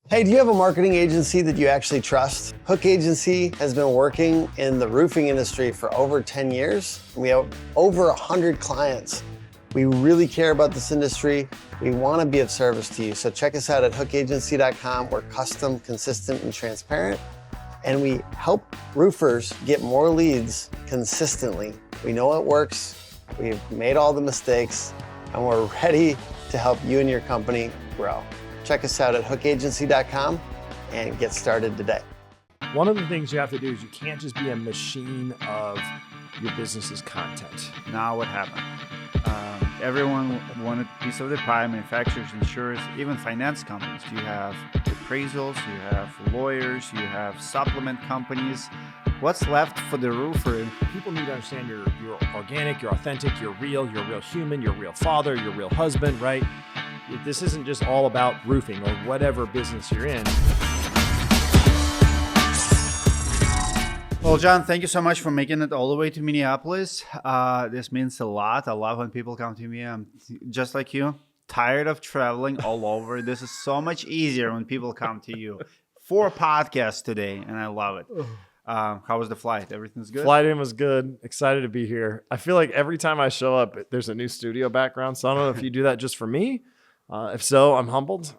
Hey, do you have a marketing agency that you actually trust? Hook Agency has been working in the roofing industry for over 10 years. We have over 100 clients. We really care about this industry. We want to be of service to you. So check us out at hookagency.com. We're custom, consistent, and transparent. And we help roofers get more leads consistently. We know it works. We've made all the mistakes, and we're ready to help you and your company grow. Check us out at hookagency.com and get started today. One of the things you have to do is you can't just be a machine of your business's content. Now what happened? Everyone wanted a piece of the pie, manufacturers, insurers, even finance companies. You have appraisals, you have lawyers, you have supplement companies. What's left for the roofer? People need to understand you're organic, you're authentic, you're a real human, you're a real father, you're a real husband, right? This isn't just all about roofing or whatever business you're in. Well, John, thank you so much for making it all the way to Minneapolis. This means a lot. I love when people come to me. I'm just like you, tired of traveling all over. This is so much easier when people come to you for a podcast today, and I love it. How was the flight? Everything's good? Flight in was good. Excited to be here. I feel like every time I show up, there's a new studio background. So I don't know if you do that just for me. If so, I'm humbled,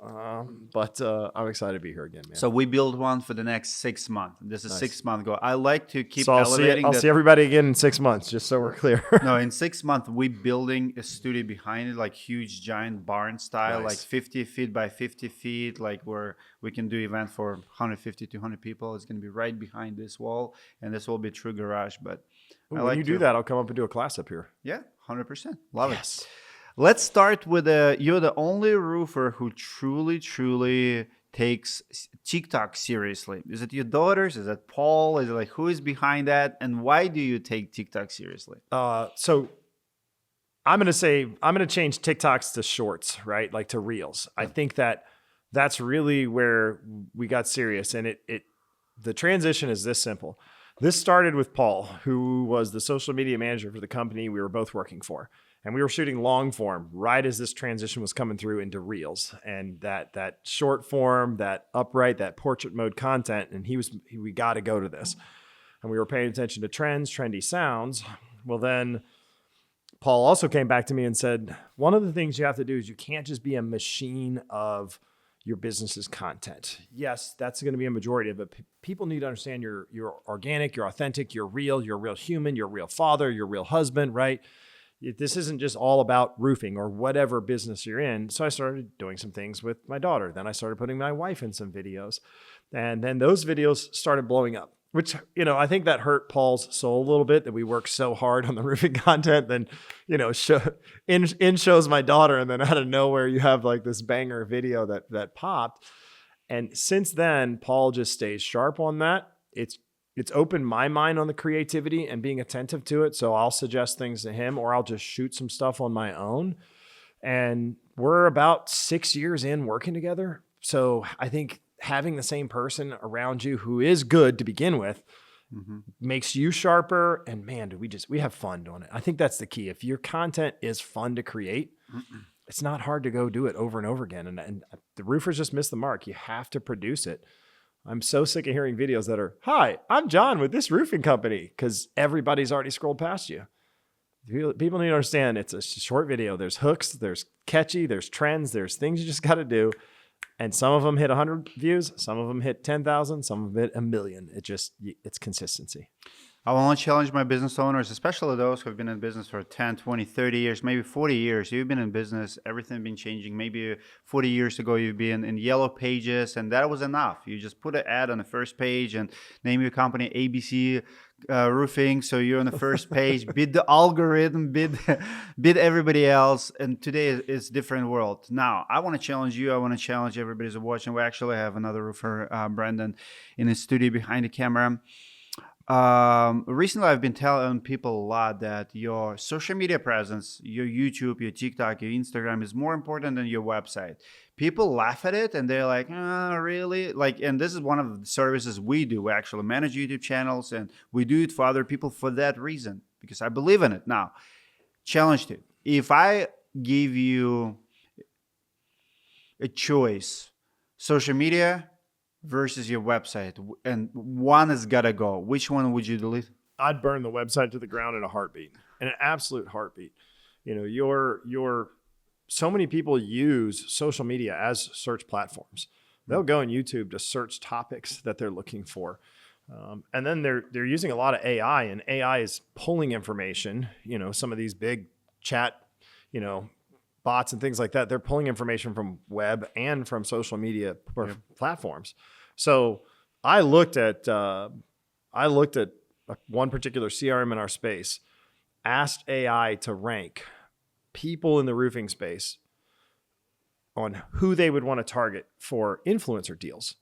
but I'm excited to be here again, man. So we build one for the next 6 months. This is Nice. 6 month goal. I like to keep So elevating. I'll see everybody again in 6 months, just so we're clear. No, in 6 months, we building a studio behind it, like huge, giant barn style, Nice. like 50 feet by 50 feet, like where we can do event for 150, 200 people. It's going to be right behind this wall, and this will be a true garage. But Ooh, when you do that, I'll come up and do a class up here. Yeah, 100%. Love Yes. it. Let's start with you're the only roofer who truly takes TikTok seriously. Is it your daughters? Is it Paul? Is it like, who is behind that? And why do you take TikTok seriously? So I'm going to change TikToks to shorts, right? Like to reels. I think that's really where we got serious. And the transition is this simple. This started with Paul, who was the social media manager for the company we were both working for. And we were shooting long form right as this transition was coming through into reels, and that short form, that upright, that portrait mode content. And we got to go to this. And we were paying attention to trends, trendy sounds. Well, then Paul also came back to me and said, one of the things you have to do is you can't just be a machine of your business's content. Yes, that's going to be a majority of it. People need to understand you're organic, you're authentic, you're a real human, you're a real father, you're a real husband, right? This isn't just all about roofing or whatever business you're in. So I started doing some things with my daughter. Then I started putting my wife in some videos. And then those videos started blowing up, which, I think that hurt Paul's soul a little bit, that we worked so hard on the roofing content. Then, shows my daughter, and then out of nowhere you have like this banger video that popped. And since then, Paul just stays sharp on that. It's opened my mind on the creativity and being attentive to it. So I'll suggest things to him, or I'll just shoot some stuff on my own. And we're about 6 years in working together. So I think having the same person around you who is good to begin with makes you sharper. And man, we have fun doing it. I think that's the key. If your content is fun to create, it's not hard to go do it over and over again. And the roofers just miss the mark. You have to produce it. I'm so sick of hearing videos that are, "Hi, I'm John with this roofing company," because everybody's already scrolled past you. People need to understand it's a short video. There's hooks, there's catchy, there's trends, there's things you just got to do. And some of them hit 100 views, some of them hit 10,000, some of them hit 1 million. It's consistency. I want to challenge my business owners, especially those who have been in business for 10, 20, 30 years, maybe 40 years. You've been in business, everything been changing. Maybe 40 years ago, you've been in yellow pages, and that was enough. You just put an ad on the first page and name your company ABC Roofing. So you're on the first page, bid the algorithm, bid everybody else. And today is different world. Now, I want to challenge you. I want to challenge everybody who's watching. We actually have another roofer, Brandon, in the studio behind the camera. Recently, I've been telling people a lot that your social media presence, your YouTube, your TikTok, your Instagram is more important than your website. People laugh at it and they're like, "Oh, really?" And this is one of the services we do. We actually manage YouTube channels, and we do it for other people for that reason, because I believe in it. Now, challenge to, if I give you a choice social media versus your website, and one has got to go. Which one would you delete? I'd burn the website to the ground in a heartbeat, in an absolute heartbeat. You know, so many people use social media as search platforms. They'll go on YouTube to search topics that they're looking for. And then they're using a lot of AI, and AI is pulling information, you know, some of these big chat, you know, bots and things like that. They're pulling information from web and from social media platforms. So I looked at one particular CRM in our space, asked AI to rank people in the roofing space on who they would want to target for influencer deals.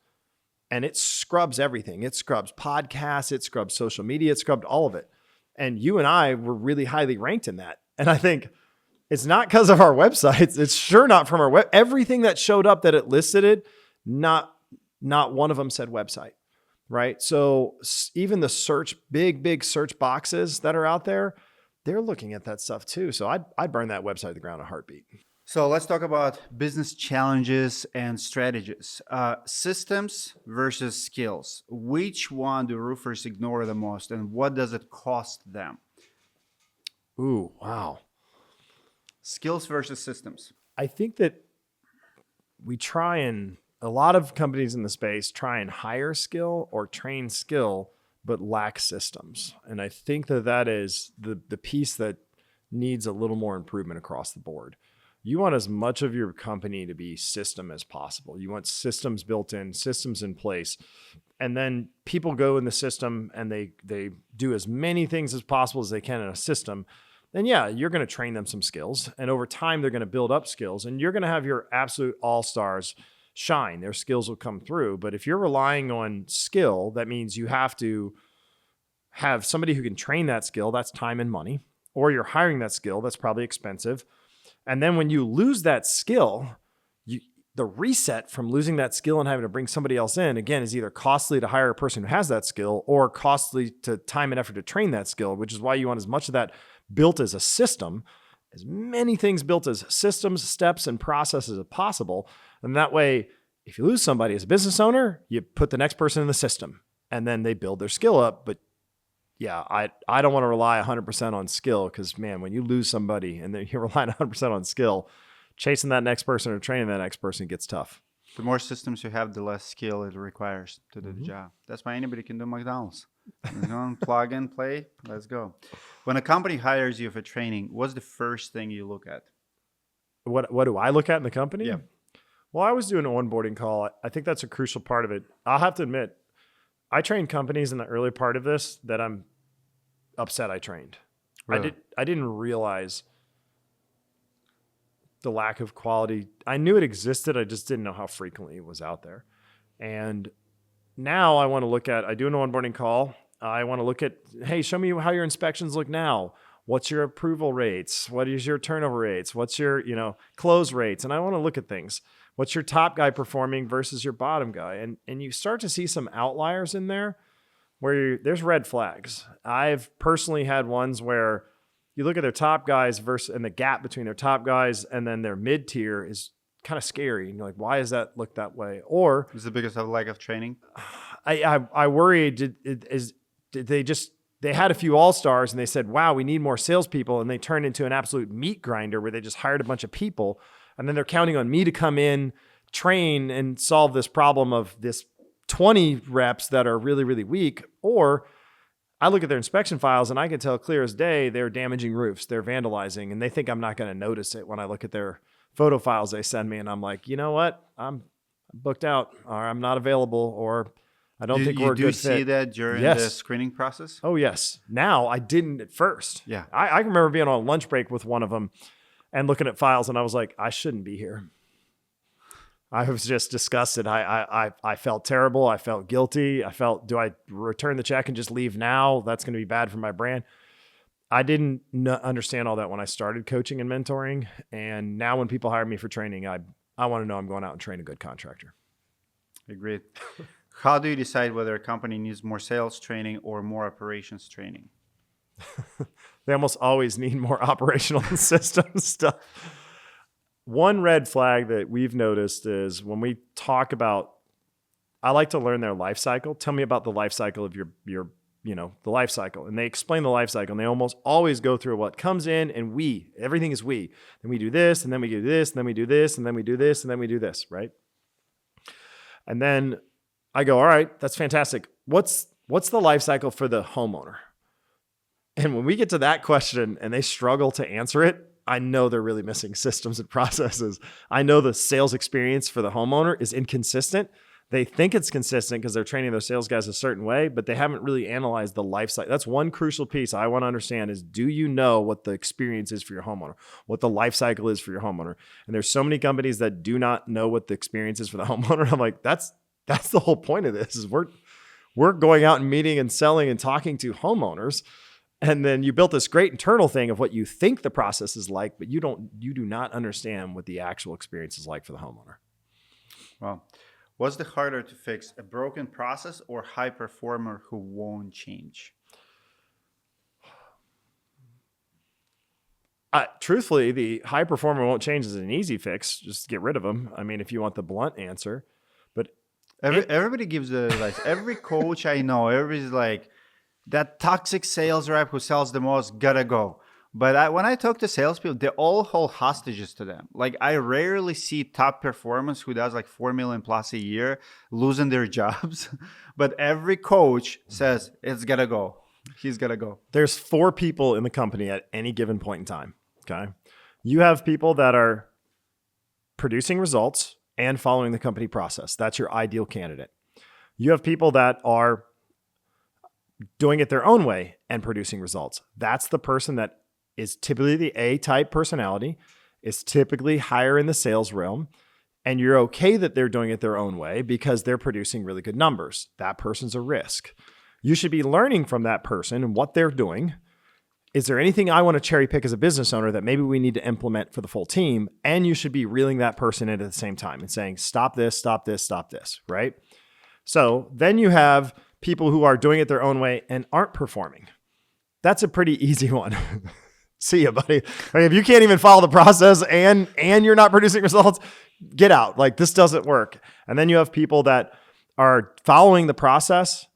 And it scrubs everything. It scrubs podcasts, it scrubs social media, it scrubbed all of it. And you and I were really highly ranked in that. And I think it's not because of our websites. It's sure not from our web. Everything that showed up that it listed it, not one of them said website, right? So even the big search boxes that are out there, they're looking at that stuff too. So I'd burn that website to the ground in a heartbeat. So let's talk about business challenges and strategies. Systems versus skills. Which one do roofers ignore the most, and what does it cost them? Ooh, wow. Skills versus systems. I think that a lot of companies in the space try and hire skill or train skill, but lack systems. And I think that is the piece that needs a little more improvement across the board. You want as much of your company to be system as possible. You want systems built in, systems in place. And then people go in the system and they do as many things as possible as they can in a system. Then yeah, you're going to train them some skills. And over time, they're going to build up skills. And you're going to have your absolute all-stars shine. Their skills will come through. But if you're relying on skill, that means you have to have somebody who can train that skill. That's time and money. Or you're hiring that skill. That's probably expensive. And then when you lose that skill, the reset from losing that skill and having to bring somebody else in, again, is either costly to hire a person who has that skill or costly to time and effort to train that skill, which is why you want as much of that built as a system, as many things built as systems, steps, and processes as possible. And that way, if you lose somebody as a business owner, you put the next person in the system and then they build their skill up. But yeah, I don't want to rely 100% on skill because, man, when you lose somebody and then you're relying 100% on skill, chasing that next person or training that next person gets tough. The more systems you have, the less skill it requires to do the job. That's why anybody can do McDonald's. You know, plug and play, let's go. When a company hires you for training, what's the first thing you look at? What do I look at in the company? Yeah. Well, I was doing an onboarding call. I think that's a crucial part of it. I'll have to admit, I trained companies in the early part of this that I'm upset I trained. Really? I didn't realize the lack of quality. I knew it existed. I just didn't know how frequently it was out there. And now I do an onboarding call. I want to look at, hey, show me how your inspections look now. What's your approval rates? What is your turnover rates? What's your, close rates? And I want to look at things. What's your top guy performing versus your bottom guy? And you start to see some outliers in there where there's red flags. I've personally had ones where you look at their top guys and the gap between their top guys and then their mid tier is kind of scary. And you're like, why does that look that way? Or is it because of lack of training? I worry, they had a few all-stars and they said, wow, we need more salespeople. And they turned into an absolute meat grinder where they just hired a bunch of people. And then they're counting on me to come in, train, and solve this problem of this 20 reps that are really, really weak. Or I look at their inspection files and I can tell clear as day they're damaging roofs, they're vandalizing, and they think I'm not going to notice it when I look at their photo files they send me. And I'm like, you know what? I'm booked out, or I'm not available, or I don't think we're a good fit. You do see that during the screening process? Oh, yes. Now, I didn't at first. Yeah. I remember being on lunch break with one of them and looking at files, and I was like, I shouldn't be here. I was just disgusted. I felt terrible. I felt guilty. I felt, do I return the check and just leave now? That's going to be bad for my brand. I didn't understand all that when I started coaching and mentoring. And now when people hire me for training, I want to know I'm going out and train a good contractor. Agreed. How do you decide whether a company needs more sales training or more operations training? They almost always need more operational and system stuff. one red flag that we've noticed is when we talk about, I like to learn their life cycle. Tell me about the life cycle of your the life cycle. And they explain the life cycle, and they almost always go through what comes in, and everything is we. Then we do this, and then we do this, and then we do this, and then we do this, and then we do this, right? And then I go, all right, that's fantastic. What's the life cycle for the homeowner? And when we get to that question and they struggle to answer it, I know they're really missing systems and processes. I know the sales experience for the homeowner is inconsistent. They think it's consistent because they're training their sales guys a certain way, but they haven't really analyzed the life cycle. That's one crucial piece I want to understand is, do you know what the experience is for your homeowner, what the life cycle is for your homeowner? And there's so many companies that do not know what the experience is for the homeowner. I'm like, that's the whole point of this is we're going out and meeting and selling and talking to homeowners. And then you built this great internal thing of what you think the process is like, but you do not understand what the actual experience is like for the homeowner. Well, what's the harder to fix, a broken process or high performer who won't change? Truthfully, the high performer won't change is an easy fix. Just get rid of them. I mean, if you want the blunt answer, but everybody gives the advice. Every coach I know, everybody's like, that toxic sales rep who sells the most gotta go. But when I talk to salespeople, they all hold hostages to them. Like, I rarely see top performance who does like 4 million plus a year losing their jobs. But every coach says it's gotta go. He's gotta go. There's 4 people in the company at any given point in time. Okay. You have people that are producing results and following the company process. That's your ideal candidate. You have people that are doing it their own way and producing results. That's the person that is typically the A-type personality, is typically higher in the sales realm, and you're okay that they're doing it their own way because they're producing really good numbers. That person's a risk. You should be learning from that person and what they're doing. Is there anything I want to cherry pick as a business owner that maybe we need to implement for the full team? And you should be reeling that person in at the same time and saying, stop this, stop this, stop this, right? So then you have people who are doing it their own way and aren't performing. That's a pretty easy one. See ya, buddy. I mean, if you can't even follow the process and you're not producing results, get out. Like, this doesn't work. And then you have people that are following the process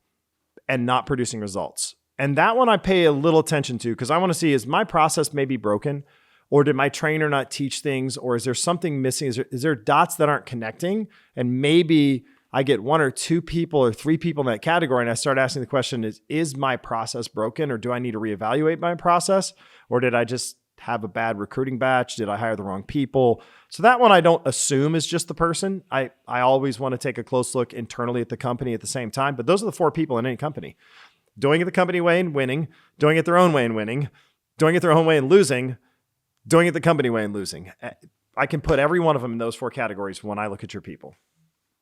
and not producing results. And that one I pay a little attention to because I want to see, is my process maybe broken, or did my trainer not teach things, or is there something missing? Is there dots that aren't connecting? And maybe I get 1 or 2 people or 3 people in that category, and I start asking the question, is my process broken, or do I need to reevaluate my process? Or did I just have a bad recruiting batch? Did I hire the wrong people? So that one I don't assume is just the person. I always want to take a close look internally at the company at the same time. But those are the 4 people in any company. Doing it the company way and winning, doing it their own way and winning, doing it their own way and losing, doing it the company way and losing. I can put every one of them in those 4 categories when I look at your people.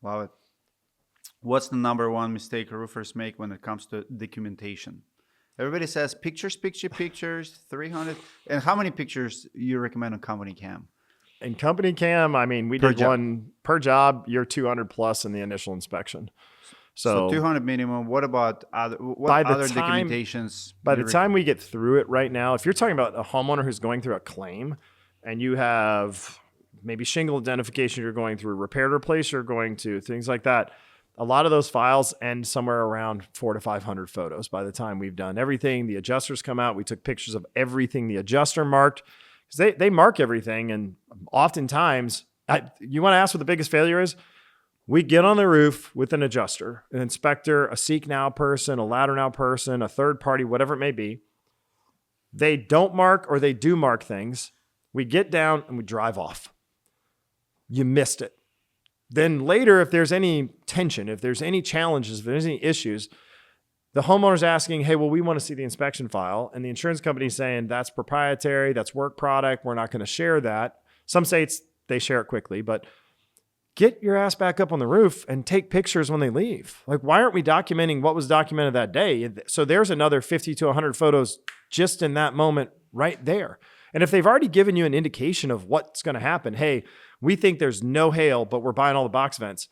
Love it. What's the number one mistake roofers make when it comes to documentation? Everybody says pictures, 300. And how many pictures you recommend on Company Cam? In Company Cam, I mean, we did one per job, you're 200 plus in the initial inspection. So 200 minimum. What about other documentations? By the time we get through it right now, if you're talking about a homeowner who's going through a claim and you have maybe shingle identification you're going through, repair to replace you're going to, things like that, a lot of those files end somewhere around 400 to 500 photos by the time we've done everything. The adjusters come out. We took pictures of everything the adjuster marked, because they mark everything. And oftentimes, you want to ask what the biggest failure is? We get on the roof with an adjuster, an inspector, a Seek Now person, a Ladder Now person, a third party, whatever it may be. They don't mark, or they do mark things. We get down and we drive off. You missed it. Then later, if there's any tension, if there's any challenges, if there's any issues, the homeowner's asking, hey, well, we want to see the inspection file. And the insurance company's saying, that's proprietary, that's work product, we're not going to share that. Some states, they share it quickly, but get your ass back up on the roof and take pictures when they leave. Like, why aren't we documenting what was documented that day? So there's another 50 to 100 photos just in that moment right there. And if they've already given you an indication of what's going to happen, hey, we think there's no hail, but we're buying all the box vents.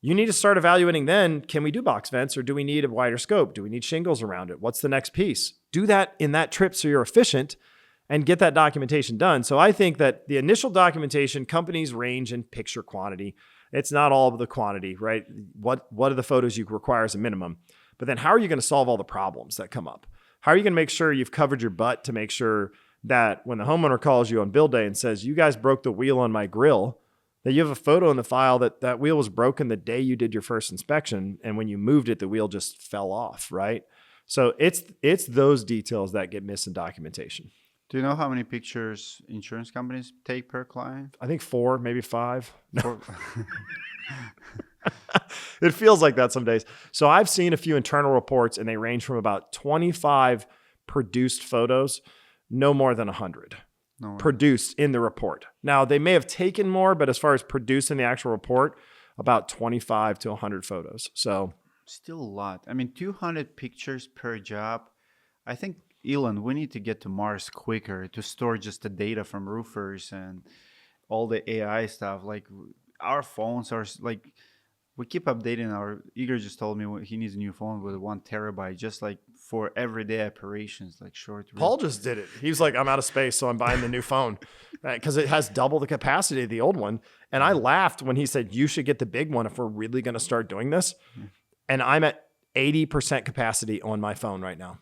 You need to start evaluating then, can we do box vents, or do we need a wider scope? Do we need shingles around it? What's the next piece? Do that in that trip so you're efficient. and get that documentation done. So I think that the initial documentation, companies range in picture quantity. It's not all of the quantity, right? What are the photos you require as a minimum? But then how are you going to solve all the problems that come up? How are you going to make sure you've covered your butt to make sure that when the homeowner calls you on build day and says, you guys broke the wheel on my grill, that you have a photo in the file that that wheel was broken the day you did your first inspection. And when you moved it, the wheel just fell off, right? So it's those details that get missed in documentation. Do you know how many pictures insurance companies take per client? I think 4, maybe 5. For- It feels like that some days. So I've seen a few internal reports and they range from about 25 produced photos, no more than 100 No way. produced in the report. Now they may have taken more, but as far as produced in the actual report, about 25 to 100 photos. So Still a lot. I mean, 200 pictures per job. I think, Elon, we need to get to Mars quicker to store just the data from roofers and all the AI stuff. Like our phones are like, we keep updating our. Igor just told me he needs a new phone with 1 terabyte, just like for everyday operations, like short. Paul just did it. He was like, I'm out of space, so I'm buying the new phone because it has double the capacity of the old one. And I laughed when he said, you should get the big one if we're really going to start doing this. And I'm at 80% capacity on my phone right now.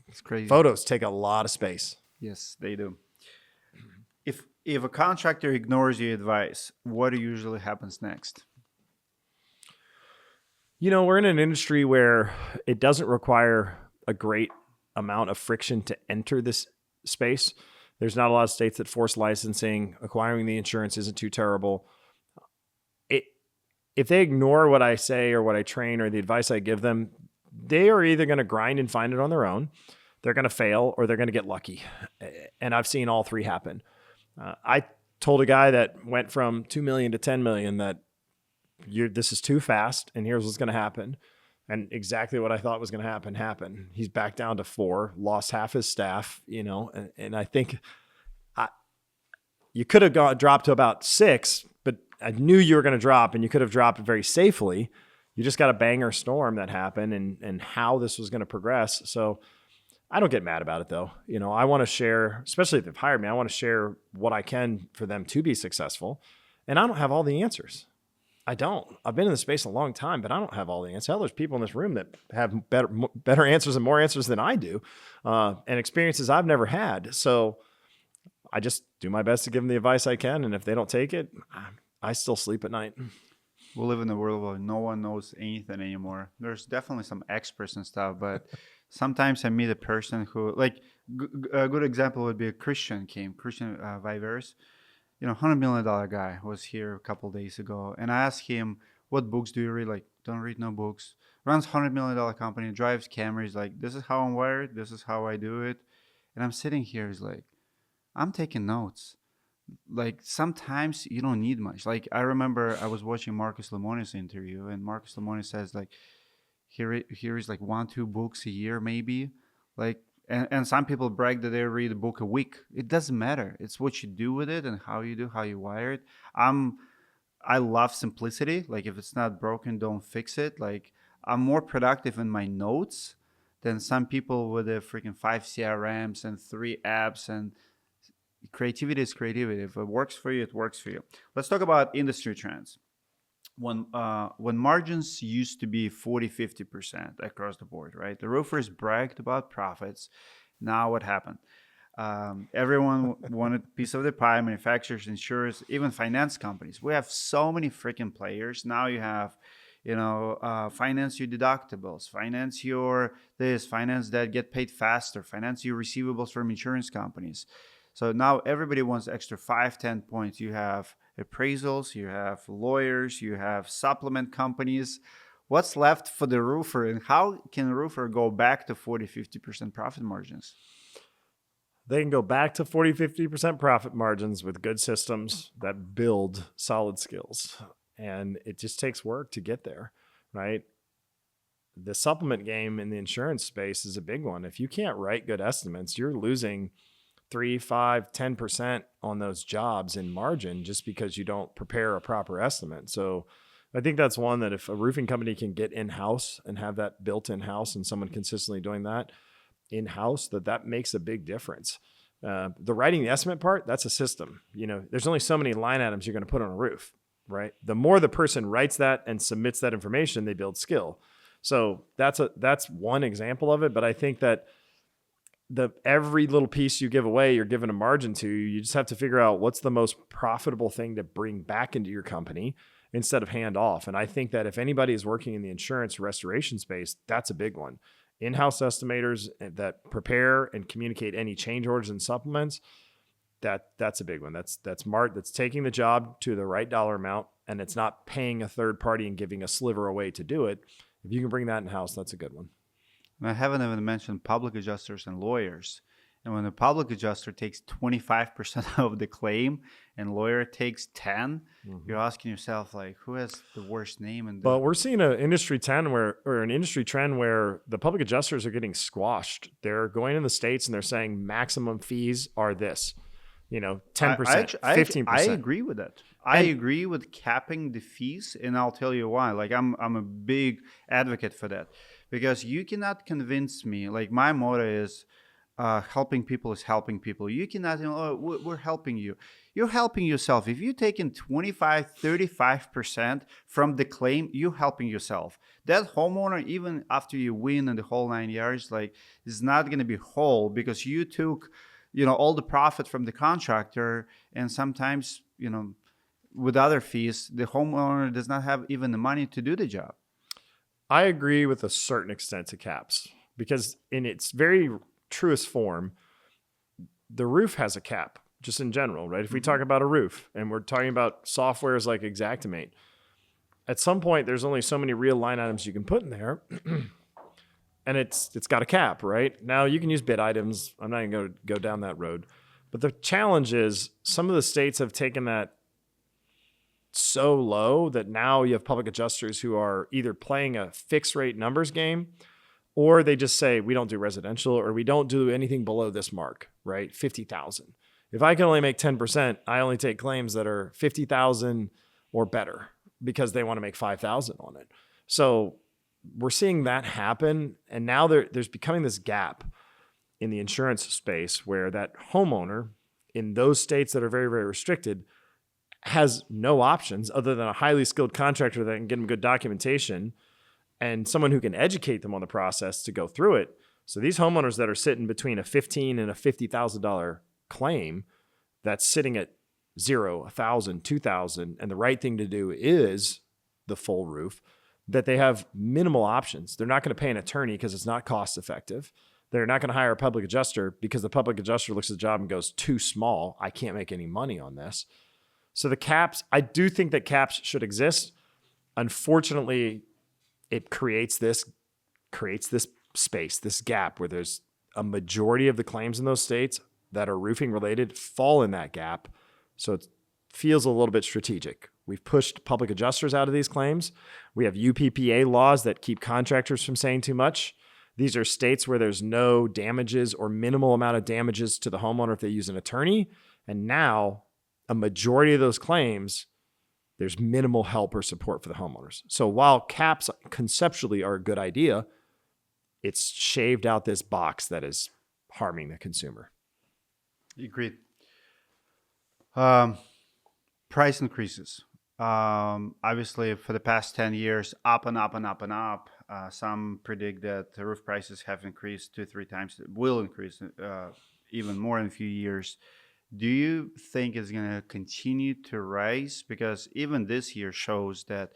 It's crazy. Photos take a lot of space. Yes, they do. If a contractor ignores your advice, what usually happens next? You know, we're in an industry where it doesn't require a great amount of friction to enter this space. There's not a lot of states that force licensing. Acquiring the insurance isn't too terrible. If they ignore what I say or what I train or the advice I give them, they are either going to grind and find it on their own, they're going to fail, or they're going to get lucky. And I've seen all 3 happen. I told a guy that went from 2 million to 10 million that this is too fast and here's what's going to happen. And exactly what I thought was going to happen happened. He's back down to 4, lost half his staff, and I think you could have dropped to about 6, but I knew you were going to drop and you could have dropped very safely. You just got a banger storm that happened and how this was going to progress. So I don't get mad about it though. I want to share, especially if they've hired me, I want to share what I can for them to be successful. And I don't have all the answers. I don't. I've been in the space a long time, but I don't have all the answers. Hell, there's people in this room that have better answers and more answers than I do, and experiences I've never had. So I just do my best to give them the advice I can. And if they don't take it, I still sleep at night. We live in a world where no one knows anything anymore. There's definitely some experts and stuff, but sometimes I meet a person who, like, a good example would be Christian Vivers. $100 million guy was here a couple of days ago. And I asked him, what books do you read? Like, don't read no books. Runs $100 million company, drives Camrys. Like, this is how I'm wired. This is how I do it. And I'm sitting here, he's like, I'm taking notes. Like, sometimes you don't need much. Like, I remember I was watching Marcus Lemonis interview, and Marcus Lemonis says, like, here is like 1-2 books a year, maybe. Like, and some people brag that they read a book a week. It doesn't matter. It's what you do with it and how you wire it. I love simplicity. Like, if it's not broken, don't fix it. Like, I'm more productive in my notes than some people with the freaking 5 CRMs and 3 apps. And creativity is creativity. If it works for you, it works for you. Let's talk about industry trends. When margins used to be 40-50% across the board, right? The roofers bragged about profits. Now what happened? Everyone wanted a piece of the pie, manufacturers, insurers, even finance companies. We have so many freaking players. Now you have, finance your deductibles, finance your this, finance that get paid faster, finance your receivables from insurance companies. So now everybody wants extra 5-10 points. You have appraisals, you have lawyers, you have supplement companies. What's left for the roofer, and how can a roofer go back to 40-50% profit margins? They can go back to 40-50% profit margins with good systems that build solid skills. And it just takes work to get there, right? The supplement game in the insurance space is a big one. If you can't write good estimates, you're losing 3, 5, 10% on those jobs in margin just because you don't prepare a proper estimate. So I think that's one that if a roofing company can get in-house and have that built in-house and someone consistently doing that, in-house, that makes a big difference. The writing the estimate part, that's a system. There's only so many line items you're going to put on a roof, right? The more the person writes that and submits that information, they build skill. So that's one example of it. But I think that every little piece you give away, you're giving a margin to. You just have to figure out what's the most profitable thing to bring back into your company instead of hand off. And I think that if anybody is working in the insurance restoration space, that's a big one. In-house estimators that prepare and communicate any change orders and supplements, that's a big one. That's taking the job to the right dollar amount, and it's not paying a third party and giving a sliver away to do it. If you can bring that in-house, that's a good one. And I haven't even mentioned public adjusters and lawyers. And when the public adjuster takes 25% of the claim and lawyer takes 10, you're asking yourself, like, who has the worst name? But we're seeing an industry trend where the public adjusters are getting squashed. They're going in the States and they're saying maximum fees are this, 10%, 15%. I agree with that. I agree with capping the fees, and I'll tell you why. Like, I'm a big advocate for that, because you cannot convince me. Like, my motto is, helping people is helping people. You cannot, we're helping you. You're helping yourself. If you're taking 25, 35% from the claim, you're helping yourself. That homeowner, even after you win in the whole 9 yards, like, is not going to be whole because you took, all the profit from the contractor. And sometimes, with other fees, the homeowner does not have even the money to do the job. I agree with a certain extent to caps, because in its very truest form, the roof has a cap, just in general, right? If we talk about a roof and we're talking about softwares like Xactimate, at some point there's only so many real line items you can put in there, and it's got a cap, right? Now you can use bid items. I'm not even going to go down that road, but the challenge is some of the states have taken that so low that now you have public adjusters who are either playing a fixed rate numbers game, or they just say, we don't do residential, or we don't do anything below this mark, right? 50,000. If I can only make 10%, I only take claims that are 50,000 or better because they want to make 5,000 on it. So we're seeing that happen. And now there's becoming this gap in the insurance space where that homeowner in those states that are very, very restricted has no options other than a highly skilled contractor that can get them good documentation and someone who can educate them on the process to go through it. So these homeowners that are sitting between a $15,000 and a $50,000 claim that's sitting at $0, $1,000, $2,000, and the right thing to do is the full roof, that they have minimal options. They're not going to pay an attorney because it's not cost effective. They're not going to hire a public adjuster because the public adjuster looks at the job and goes, too small. I can't make any money on this. So the caps, I do think that caps should exist. Unfortunately, it creates this space, this gap where there's a majority of the claims in those states that are roofing related fall in that gap. So it feels a little bit strategic. We've pushed public adjusters out of these claims. We have UPPA laws that keep contractors from saying too much. These are states where there's no damages or minimal amount of damages to the homeowner if they use an attorney. And now a majority of those claims, there's minimal help or support for the homeowners. So while caps conceptually are a good idea, it's shaved out this box that is harming the consumer. Agreed. Price increases. Obviously, for the past 10 years, up and up and up and up. Some predict that the roof prices have increased 2-3 times. It will increase even more in a few years. Do you think it's going to continue to rise? Because even this year shows that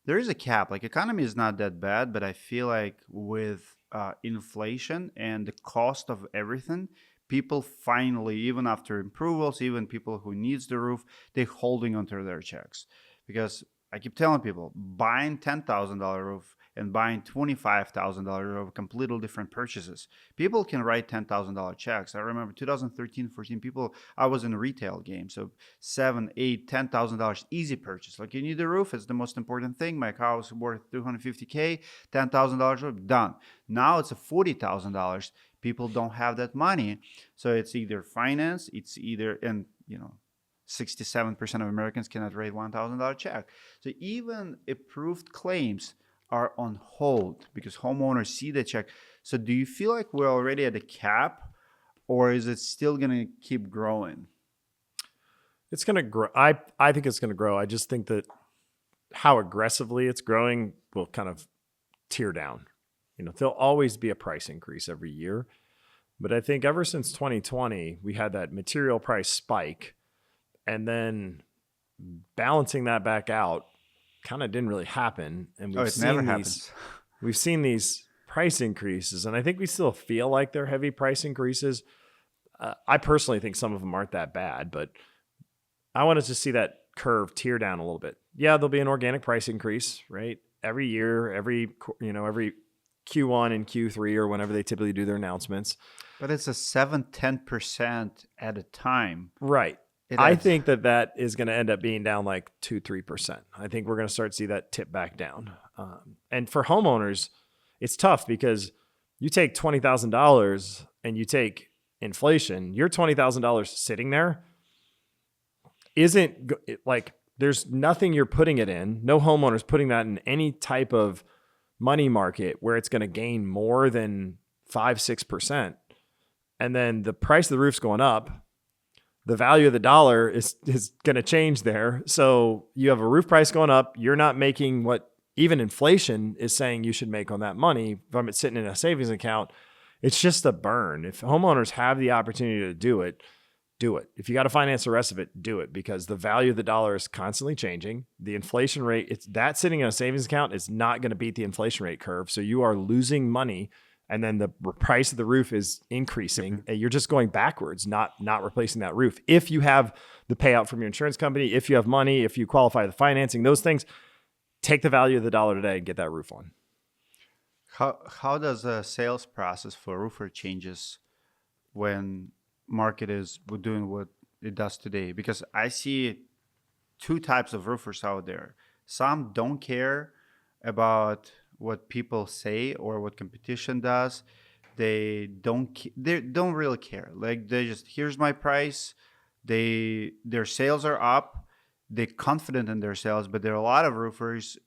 there is a cap. Like, economy is not that bad, but I feel like with inflation and the cost of everything, people finally, even after approvals, even people who needs the roof, they're holding onto their checks. Because I keep telling people, buying $10,000 roof and buying $25,000 roof, completely different purchases. People can write $10,000 checks. I remember 2013, 14 people, I was in a retail game. So $7,000, $8,000, $10,000 easy purchase. Like, you need a roof, it's the most important thing. My house worth $250K, $10,000 roof, done. Now it's a $40,000. People don't have that money. So it's either finance, and 67% of Americans cannot write $1,000 check. So even approved claims are on hold because homeowners see the check. So do you feel like we're already at a cap, or is it still going to keep growing? It's going to grow. I think it's going to grow. I just think that how aggressively it's growing will kind of tear down. There'll always be a price increase every year. But I think ever since 2020, we had that material price spike, and then balancing that back out kind of didn't really happen. And we've seen these price increases, and I think we still feel like they're heavy price increases. I personally think some of them aren't that bad, but I want us to see that curve tear down a little bit. Yeah, there'll be an organic price increase, right? Every year, every Q1 and Q3 or whenever they typically do their announcements. But it's a 7-10% at a time. Right. I think that is going to end up being down like 2-3%. I think we're going to start to see that tip back down. And for homeowners, it's tough because you take $20,000 and you take inflation, your $20,000 sitting there isn't like, there's nothing you're putting it in. No homeowner's putting that in any type of money market where it's going to gain more than 5-6%. And then the price of the roof's going up. The value of the dollar is going to change there. So you have a roof price going up. You're not making what even inflation is saying you should make on that money from it sitting in a savings account. It's just a burn. If homeowners have the opportunity to do it, do it. If you got to finance the rest of it, do it, because the value of the dollar is constantly changing. The inflation rate, it's that sitting in a savings account is not going to beat the inflation rate curve. So you are losing money, and then the price of the roof is increasing. You're just going backwards, not replacing that roof. If you have the payout from your insurance company, if you have money, if you qualify the financing, those things, take the value of the dollar today and get that roof on. How does the sales process for a roofer changes when market is doing what it does today? Because I see two types of roofers out there. Some don't care about what people say or what competition does. They don't really care. Like, they just, here's my price. Their sales are up. They're confident in their sales, but there are a lot of roofers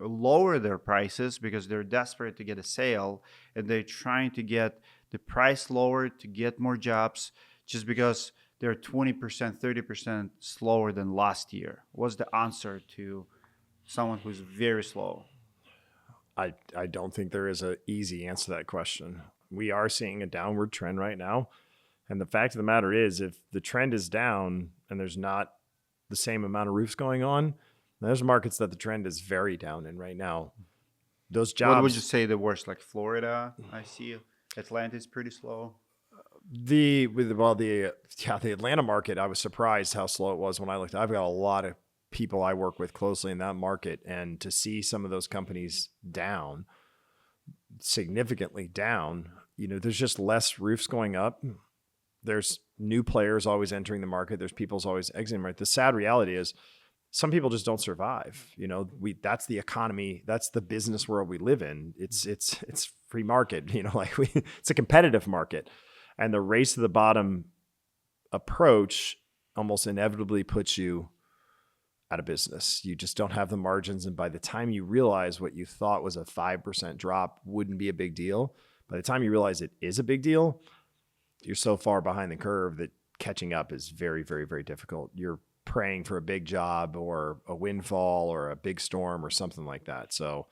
lower their prices because they're desperate to get a sale, and they're trying to get the price lower to get more jobs just because they're 20%, 30% slower than last year. What's the answer to someone who's very slow? I don't think there is an easy answer to that question. We are seeing a downward trend right now. And the fact of the matter is, if the trend is down and there's not the same amount of roofs going on, there's markets that the trend is very down in right now. Those jobs. What would you say the worst? Like Florida, I see. Atlanta is pretty slow. The Atlanta market, I was surprised how slow it was when I looked. I've got a lot of people I work with closely in that market, and to see some of those companies down, significantly down, there's just less roofs going up. There's new players always entering the market. There's people's always exiting. Right. The sad reality is some people just don't survive. That's the economy. That's the business world we live in. It's free market. It's a competitive market, and the race to the bottom approach almost inevitably puts you out of business. You just don't have the margins, and by the time you realize what you thought was a 5% drop wouldn't be a big deal, by the time you realize it is a big deal, you're so far behind the curve that catching up is very, very, very difficult. You're praying for a big job or a windfall or a big storm or something like that. So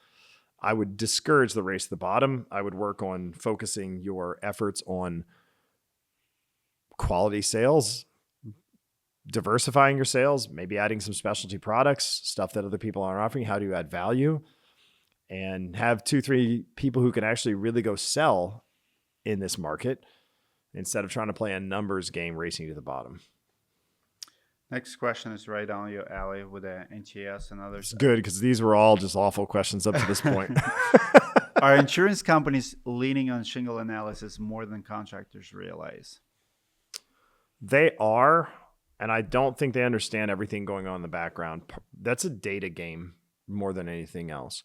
I would discourage the race to the bottom. I would work on focusing your efforts on quality sales, diversifying your sales, maybe adding some specialty products, stuff that other people aren't offering. How do you add value? And have 2-3 people who can actually really go sell in this market instead of trying to play a numbers game racing to the bottom. Next question is right down your alley with the NTS and others. It's good, because these were all just awful questions up to this point. Are insurance companies leaning on shingle analysis more than contractors realize? They are, and I don't think they understand everything going on in the background. That's a data game more than anything else.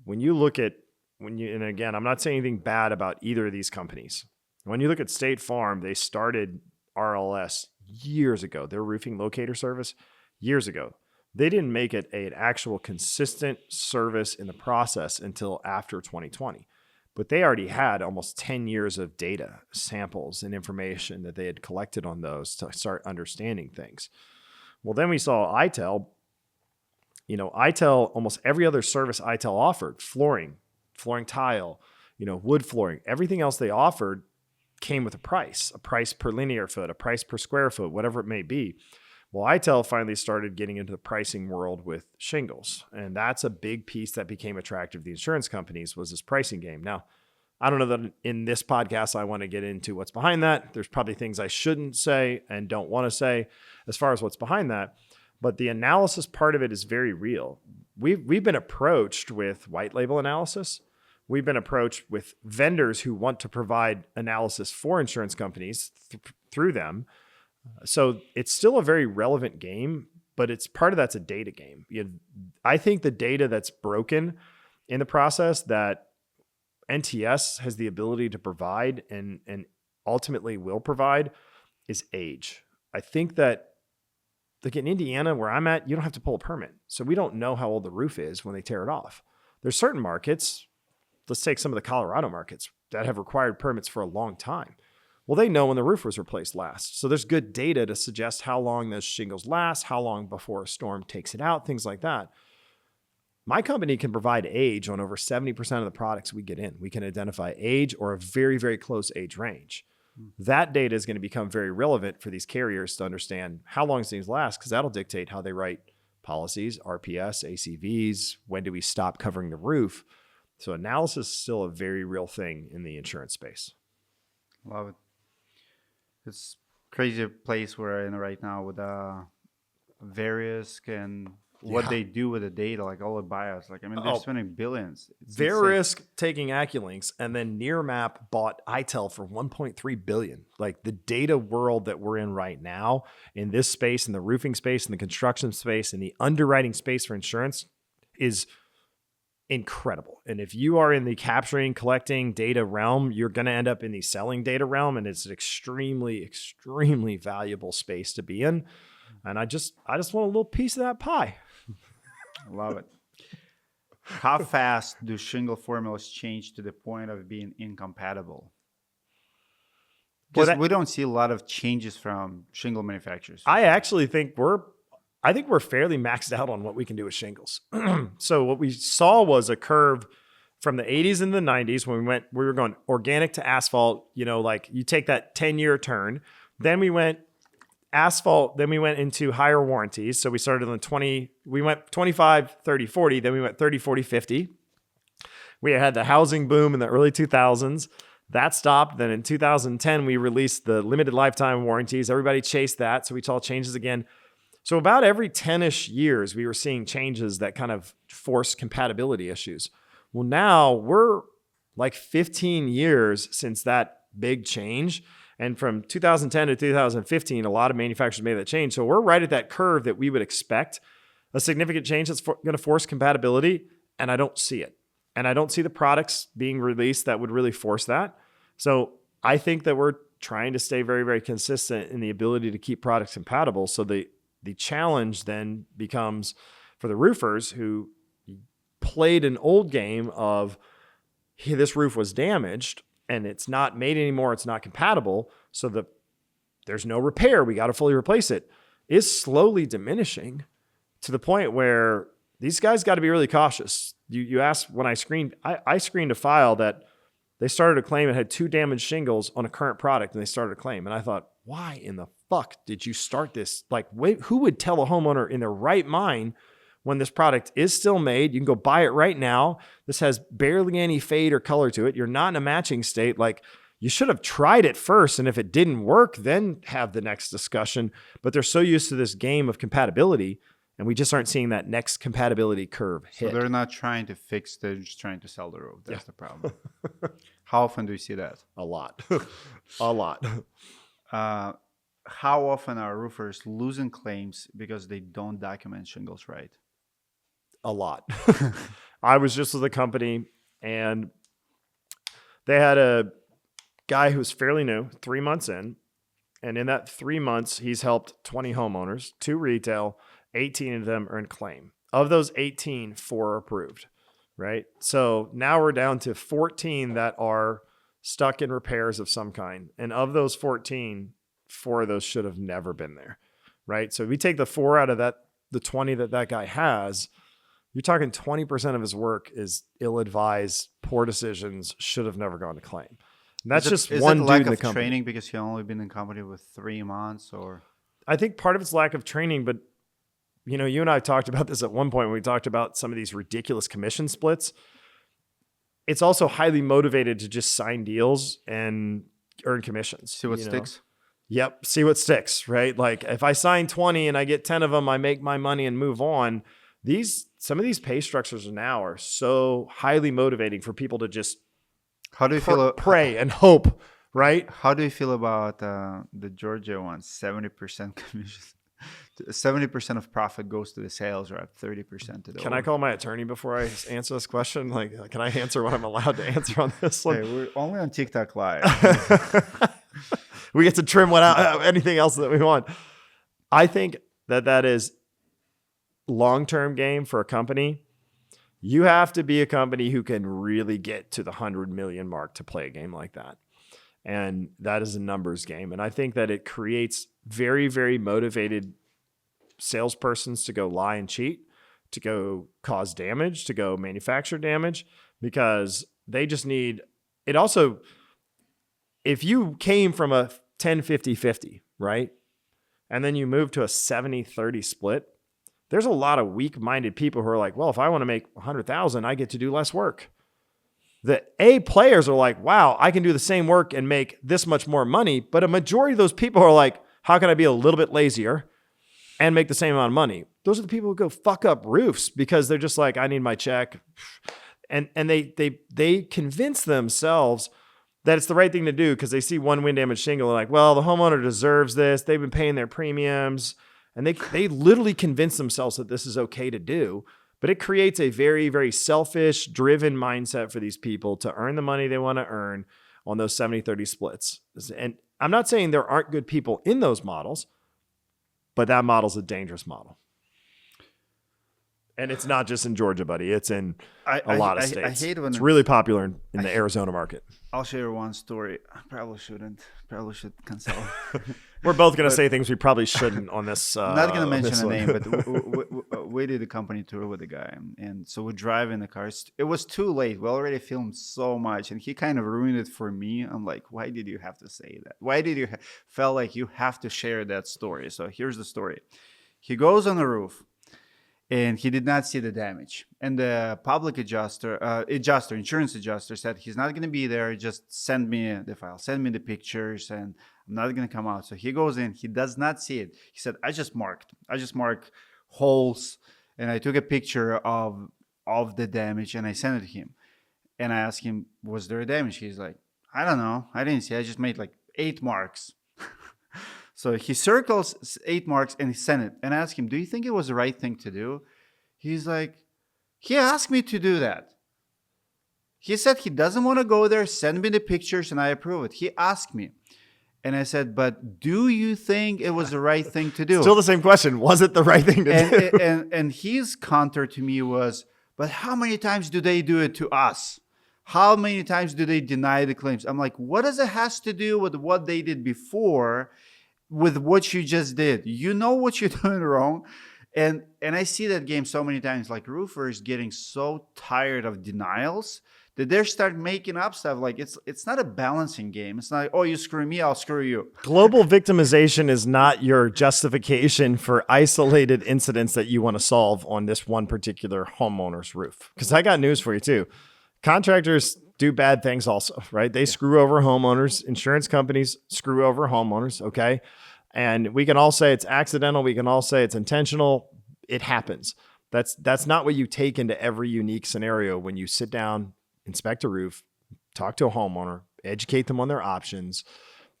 When you look at, and again, I'm not saying anything bad about either of these companies. When you look at State Farm, they started RLS years ago, their roofing locator service years ago. They didn't make it an actual consistent service in the process until after 2020. but they already had almost 10 years of data, samples, and information that they had collected on those to start understanding things. Well, then we saw ITEL. ITEL, almost every other service ITEL offered, flooring tile, wood flooring, everything else they offered came with a price per linear foot, a price per square foot, whatever it may be. Well, ITEL finally started getting into the pricing world with shingles. And that's a big piece that became attractive to the insurance companies, was this pricing game. Now, I don't know that in this podcast I want to get into what's behind that. There's probably things I shouldn't say and don't want to say as far as what's behind that. But the analysis part of it is very real. We've been approached with white label analysis. We've been approached with vendors who want to provide analysis for insurance companies through them. So it's still a very relevant game, but it's part of that's a data game. I think the data that's broken in the process that NTS has the ability to provide and ultimately will provide is age. I think that like in Indiana, where I'm at, you don't have to pull a permit. So we don't know how old the roof is when they tear it off. There's certain markets, let's take some of the Colorado markets, that have required permits for a long time. Well, they know when the roof was replaced last. So there's good data to suggest how long those shingles last, how long before a storm takes it out, things like that. My company can provide age on over 70% of the products we get in. We can identify age or a very, very close age range. That data is going to become very relevant for these carriers to understand how long things last, because that'll dictate how they write policies, RPS, ACVs, when do we stop covering the roof. So analysis is still a very real thing in the insurance space. Love it. It's crazy place we're in right now with Verisk and what they do with the data, like all the buyouts. Like, I mean, they're spending billions. It's Verisk taking AccuLynx, and then Nearmap bought ITEL for $1.3 billion. Like the data world that we're in right now, in this space, in the roofing space, in the construction space, in the underwriting space for insurance, is incredible. And if you are in the capturing, collecting data realm, you're going to end up in the selling data realm. And it's an extremely, extremely valuable space to be in. And I just want a little piece of that pie. Love it. How fast do shingle formulas change to the point of being incompatible? Because we don't see a lot of changes from shingle manufacturers. I actually think we're fairly maxed out on what we can do with shingles. So what we saw was a curve from the 80s and the 90s when we were going organic to asphalt, like you take that 10-year turn. Then we went asphalt, then we went into higher warranties. So we started on we went 25, 30, 40, then we went 30, 40, 50. We had the housing boom in the early 2000s. That stopped. Then in 2010, we released the limited lifetime warranties. Everybody chased that. So we saw changes again. So about every 10-ish years, we were seeing changes that kind of forced compatibility issues. Well, now we're like 15 years since that big change. And from 2010 to 2015, a lot of manufacturers made that change. So we're right at that curve that we would expect a significant change that's going to force compatibility. And I don't see it. And I don't see the products being released that would really force that. So I think that we're trying to stay very, very consistent in the ability to keep products compatible. So the challenge then becomes for the roofers who played an old game of, hey, this roof was damaged and it's not made anymore, it's not compatible, so there's no repair, we got to fully replace it, is slowly diminishing to the point where these guys got to be really cautious. You asked when I screened a file that they started a claim and had 2 damaged shingles on a current product, and they started a claim. And I thought, why in the fuck did you start this? Like, who would tell a homeowner in their right mind when this product is still made? You can go buy it right now. This has barely any fade or color to it. You're not in a matching state. Like, you should have tried it first. And if it didn't work, then have the next discussion. But they're so used to this game of compatibility, and we just aren't seeing that next compatibility curve hit. So they're not trying to fix, they're just trying to sell the roof. That's the problem. How often do you see that? A lot. A lot. How often are roofers losing claims because they don't document shingles right? A lot. I was just with a company, and they had a guy who was fairly new, 3 months in. And in that 3 months, he's helped 20 homeowners, 2 retail, 18 of them are in claim. Of those 18, 4 are approved. right? So now we're down to 14 that are stuck in repairs of some kind. And of those 14, 4 of those should have never been there, right? So if we take the 4 out of the 20 that guy has, you're talking 20% of his work is ill-advised, poor decisions, should have never gone to claim. And that's just one dude in the company. Training because he only been in the company with 3 months, or I think part of it's lack of training, but you know, you and I talked about this at one point when we talked about some of these ridiculous commission splits. It's also highly motivated to just sign deals and earn commissions. See what sticks. Yep. See what sticks, right? Like if I sign 20 and I get 10 of them, I make my money and move on. Some of these pay structures now are so highly motivating for people to just pray and hope, right? How do you feel about the Georgia one? 70% commission. 70% of profit goes to the sales rep, 30% to the Can I call my attorney before I answer this question? Like, can I answer what I'm allowed to answer on this one? Hey, we're only on TikTok Live. We get to trim anything else that we want. I think that is long-term game for a company. You have to be a company who can really get to the 100 million mark to play a game like that. And that is a numbers game. And I think that it creates very, very motivated salespersons to go lie and cheat, to go cause damage, to go manufacture damage, because they just need it. Also, if you came from a 10-50-50, right? And then you move to a 70-30 split, there's a lot of weak-minded people who are like, well, if I want to make 100,000, I get to do less work. The A players are like, wow, I can do the same work and make this much more money. But a majority of those people are like, how can I be a little bit lazier and make the same amount of money? Those are the people who go fuck up roofs because they're just like, I need my check. And they convince themselves that it's the right thing to do because they see one wind damage shingle and like, well, the homeowner deserves this. They've been paying their premiums. And they literally convince themselves that this is okay to do. But it creates a very, very selfish, driven mindset for these people to earn the money they want to earn on those 70-30 splits. And I'm not saying there aren't good people in those models, but that model's a dangerous model. And it's not just in Georgia, buddy. It's in a lot of states. I hate when it's really popular in the Arizona market. I'll share one story. I probably shouldn't. Probably should cancel. We're both going to say things we probably shouldn't on this. I'm not going to mention a name, but we did a company tour with a guy. And so we drive in the car. It was too late. We already filmed so much. And he kind of ruined it for me. I'm like, why did you have to say that? Why did you felt like you have to share that story? So here's the story. He goes on the roof. And he did not see the damage. And the public insurance adjuster said, he's not going to be there. Just send me the file, send me the pictures, and I'm not going to come out. So he goes in. He does not see it. He said, I just mark holes, and I took a picture of the damage, and I sent it to him. And I asked him, was there a damage? He's like, I don't know. I didn't see. I just made like 8 marks. So he circles 8 marks and he sent it. And I asked him, do you think it was the right thing to do? He's like, he asked me to do that. He said he doesn't want to go there, send me the pictures, and I approve it. He asked me. And I said, but do you think it was the right thing to do? Still the same question. Was it the right thing to do? And his counter to me was, but how many times do they do it to us? How many times do they deny the claims? I'm like, what does it has to do with what they did before? With what you just did? You know what you're doing wrong. And I see that game so many times, like roofers getting so tired of denials that they start making up stuff. Like it's not a balancing game. It's not like, oh, you screw me, I'll screw you. Global victimization is not your justification for isolated incidents that you want to solve on this one particular homeowner's roof. Because I got news for you too. Contractors do bad things also, right? They screw over homeowners. Insurance companies screw over homeowners, okay? And we can all say it's accidental. We can all say it's intentional. It happens. That's not what you take into every unique scenario when you sit down, inspect a roof, talk to a homeowner, educate them on their options.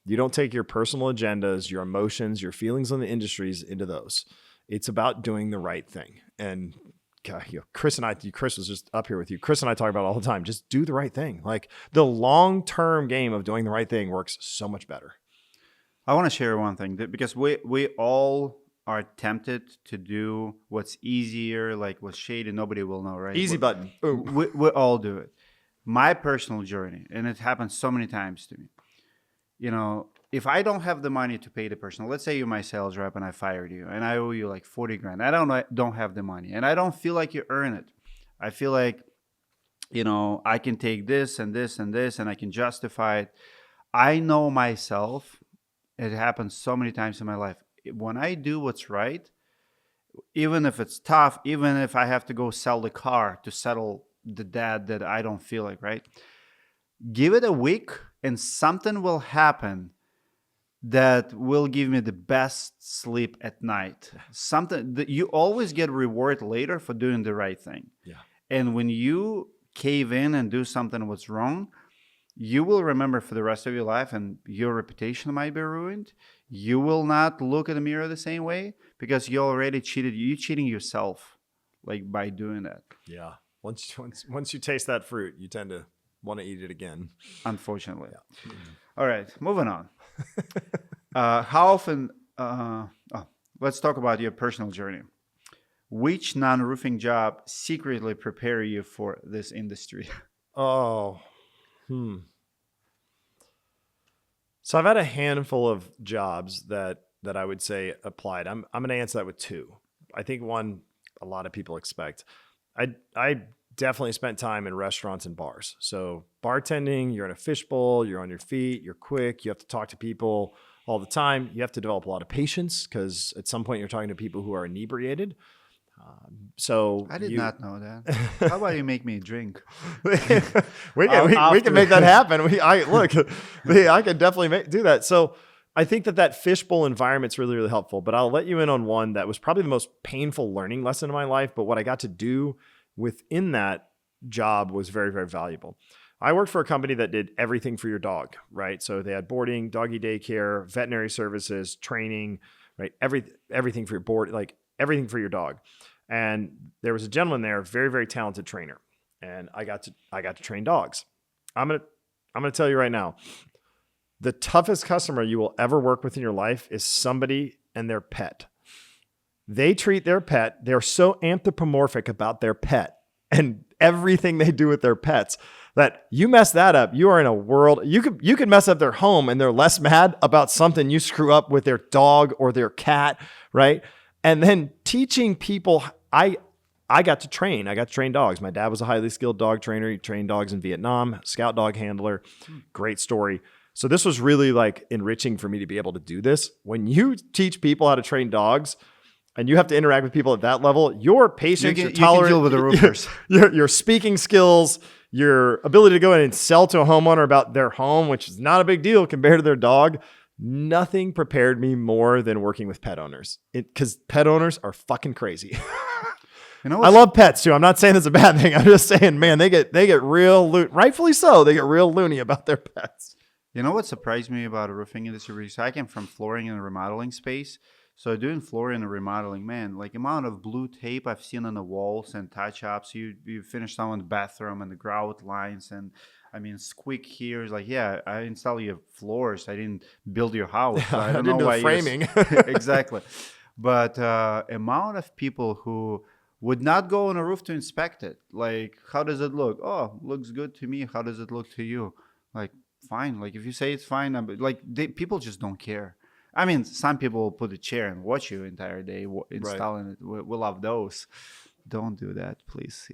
You don't take your personal agendas, your emotions, your feelings on the industries into those. It's about doing the right thing. And God, Chris was just up here with you. Chris and I talk about it all the time. Just do the right thing. Like the long-term game of doing the right thing works so much better. I want to share one thing because we all are tempted to do what's easier, like what's shady, nobody will know, right? Easy button. Boom. We all do it. My personal journey, and it happens so many times to me. If I don't have the money to pay the person, let's say you're my sales rep and I fired you and I owe you like 40 grand. I don't have the money and I don't feel like you earn it. I feel like, I can take this and this and this and I can justify it. I know myself. It happens so many times in my life. When I do what's right, even if it's tough, even if I have to go sell the car to settle the debt that I don't feel like, right? Give it a week and something will happen that will give me the best sleep at night. Something that you always get reward later for doing the right thing. Yeah. And when you cave in and do something what's wrong, you will remember for the rest of your life and your reputation might be ruined. You will not look at the mirror the same way because you already cheated. You're cheating yourself like by doing that. Yeah. Once you taste that fruit, you tend to want to eat it again. Unfortunately. Yeah. All right, moving on. How often, let's talk about your personal journey. Which non-roofing job secretly prepare you for this industry? Oh, So I've had a handful of jobs that I would say applied. I'm going to answer that with two. I think one, a lot of people expect. I definitely spent time in restaurants and bars. So bartending, you're in a fishbowl, you're on your feet, you're quick, you have to talk to people all the time. You have to develop a lot of patience because at some point you're talking to people who are inebriated. So I did not know that. How about you make me drink? we can make that happen. I can definitely do that. So I think that fishbowl environment's really, really helpful, but I'll let you in on one that was probably the most painful learning lesson in my life. But what I got to do within that job was very, very valuable. I worked for a company that did everything for your dog, right? So they had boarding, doggy daycare, veterinary services, training, right? Everything for your board, like everything for your dog. And there was a gentleman there, very, very talented trainer. And I got to train dogs. I'm gonna tell you right now, the toughest customer you will ever work with in your life is somebody and their pet. They treat their pet, they're so anthropomorphic about their pet and everything they do with their pets that you mess that up, you are in a world, you could mess up their home and they're less mad about something you screw up with their dog or their cat, right? And then teaching people, I got to train dogs. My dad was a highly skilled dog trainer. He trained dogs in Vietnam, scout dog handler. Great story. So this was really like enriching for me to be able to do this. When you teach people how to train dogs and you have to interact with people at that level, your patience, your tolerance, you can deal with the roofers. your speaking skills, your ability to go in and sell to a homeowner about their home, which is not a big deal compared to their dog. Nothing prepared me more than working with pet owners because pet owners are fucking crazy. I love pets too. I'm not saying it's a bad thing. I'm just saying, man, they get real, rightfully so. They get real loony about their pets. You know what surprised me about the roofing industry? Because I came from flooring and remodeling space. So doing flooring and remodeling, man, like amount of blue tape I've seen on the walls and touch-ups. You finish someone's bathroom and the grout lines and squeak here is like, yeah, I install your floors. I didn't build your house. So I don't know why framing. Exactly. But amount of people who would not go on a roof to inspect it. Like, how does it look? Oh, looks good to me. How does it look to you? Like, fine. Like, if you say it's fine, people just don't care. Some people will put a chair and watch you entire day installing it. We love those. Don't do that, please.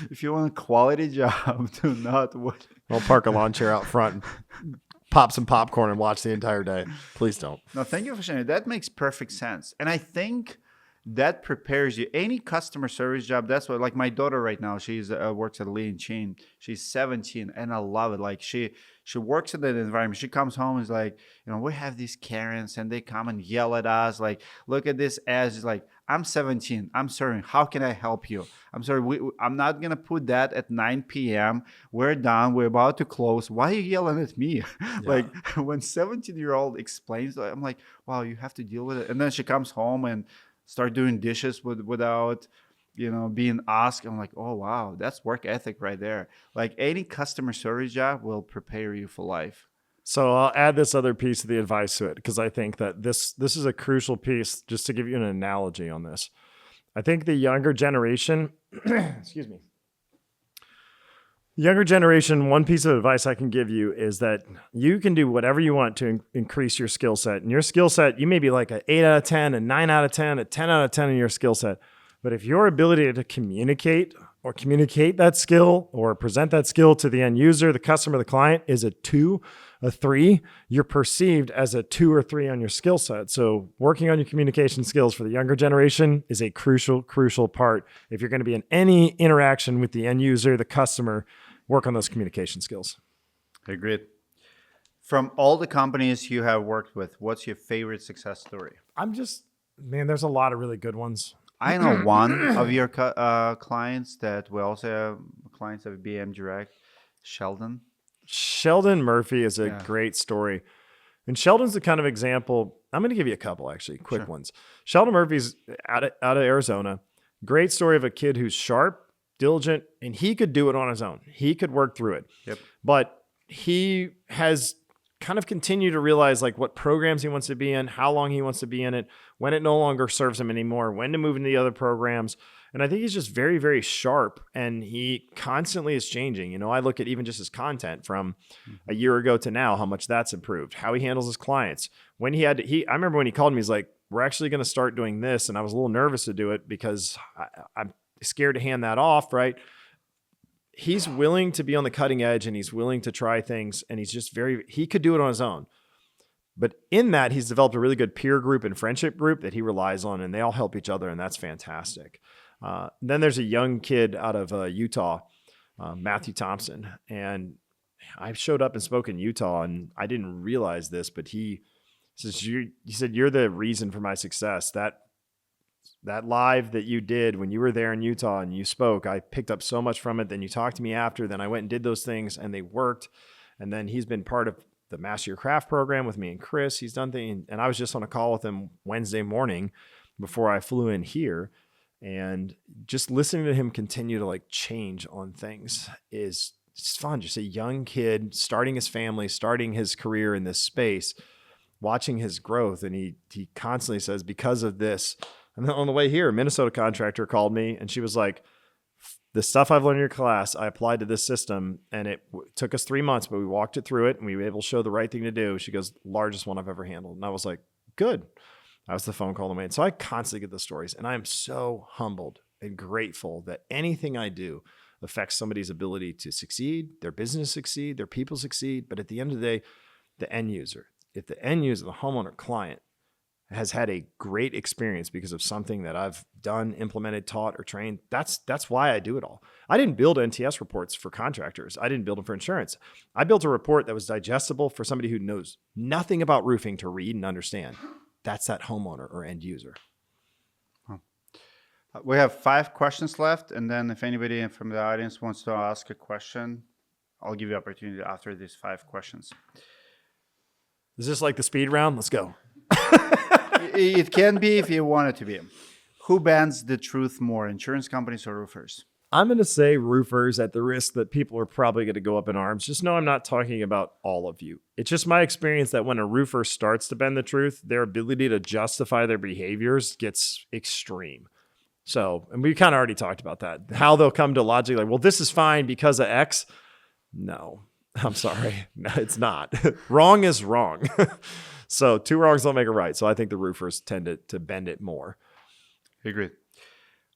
If you want a quality job, do not watch. I'll park a lawn chair out front and pop some popcorn and watch the entire day. Please don't. No, thank you for sharing. That makes perfect sense. And I think that prepares you. Any customer service job, that's what, like my daughter right now, she's works at Lee & Chain. She's 17 and I love it. Like she works in that environment. She comes home and is like, we have these Karens and they come and yell at us. Like, look at this as like, I'm 17. I'm sorry. How can I help you? I'm sorry. I'm not going to put that at 9 p.m. We're done. We're about to close. Why are you yelling at me? Yeah. Like when 17-year-old explains, I'm like, wow, you have to deal with it. And then she comes home and start doing dishes without, being asked. I'm like, oh, wow, that's work ethic right there. Like any customer service job will prepare you for life. So I'll add this other piece of the advice to it because I think that this is a crucial piece. Just to give you an analogy on this, I think the younger generation, excuse me, younger generation, one piece of advice I can give you is that you can do whatever you want to increase your skill set. And your skill set, you may be like an 8 out of 10, a 9 out of 10, a 10 out of 10 in your skill set. But if your ability to communicate that skill or present that skill to the end user, the customer, the client is a 2, a 3, you're perceived as a 2 or 3 on your skill set. So working on your communication skills for the younger generation is a crucial part. If you're going to be in any interaction with the end user, the customer, work on those communication skills. Agreed. From all the companies you have worked with, what's your favorite success story? There's a lot of really good ones. I know one of your clients that we also have clients of BM Direct, Sheldon. Sheldon Murphy is a great story. And Sheldon's the kind of example, I'm going to give you a couple actually, quick ones. Sheldon Murphy's out of Arizona. Great story of a kid who's sharp, diligent, and he could do it on his own. He could work through it. Yep. But he has kind of continued to realize like what programs he wants to be in, how long he wants to be in it, when it no longer serves him anymore, when to move into the other programs. And I think he's just very, very sharp and he constantly is changing. You know, I look at even just his content from a year ago to now, how much that's improved, how he handles his clients. When I remember when he called me, he's like, we're actually going to start doing this. And I was a little nervous to do it because I'm scared to hand that off, right? He's willing to be on the cutting edge and he's willing to try things and he's just he could do it on his own. But in that, he's developed a really good peer group and friendship group that he relies on and they all help each other and that's fantastic. Then there's a young kid out of Utah, Matthew Thompson. And I showed up and spoke in Utah and I didn't realize this, but he said, you're the reason for my success. That live that you did when you were there in Utah and you spoke, I picked up so much from it. Then you talked to me after, then I went and did those things and they worked. And then he's been part of the Master Your Craft program with me and Chris. He's done things. And I was just on a call with him Wednesday morning before I flew in here. And just listening to him continue to like change on things is fun. Just a young kid starting his family, starting his career in this space, watching his growth. And he constantly says, because of this. And then on the way here, a Minnesota contractor called me and she was like, the stuff I've learned in your class, I applied to this system and it took us 3 months, but we walked it through it and we were able to show the right thing to do. She goes, largest one I've ever handled. And I was like, good. That was the phone call to me. And so I constantly get those stories and I am so humbled and grateful that anything I do affects somebody's ability to succeed, their business succeed, their people succeed. But at the end of the day, the end user, if the end user, the homeowner client has had a great experience because of something that I've done, implemented, taught, or trained, that's why I do it all. I didn't build NTS reports for contractors. I didn't build them for insurance. I built a report that was digestible for somebody who knows nothing about roofing to read and understand. That's that homeowner or end user. We have 5 questions left. And then if anybody from the audience wants to ask a question, I'll give you opportunity after these 5 questions. Is this like the speed round? Let's go. It can be if you want it to be. Who bends the truth more, insurance companies or roofers? I'm going to say roofers at the risk that people are probably going to go up in arms. Just know I'm not talking about all of you. It's just my experience that when a roofer starts to bend the truth, their ability to justify their behaviors gets extreme. So, and we kind of already talked about that. How they'll come to logic like, well, this is fine because of X. No, I'm sorry. No, it's not. Wrong is wrong. So 2 wrongs don't make a right. So I think the roofers tend to bend it more. Agreed.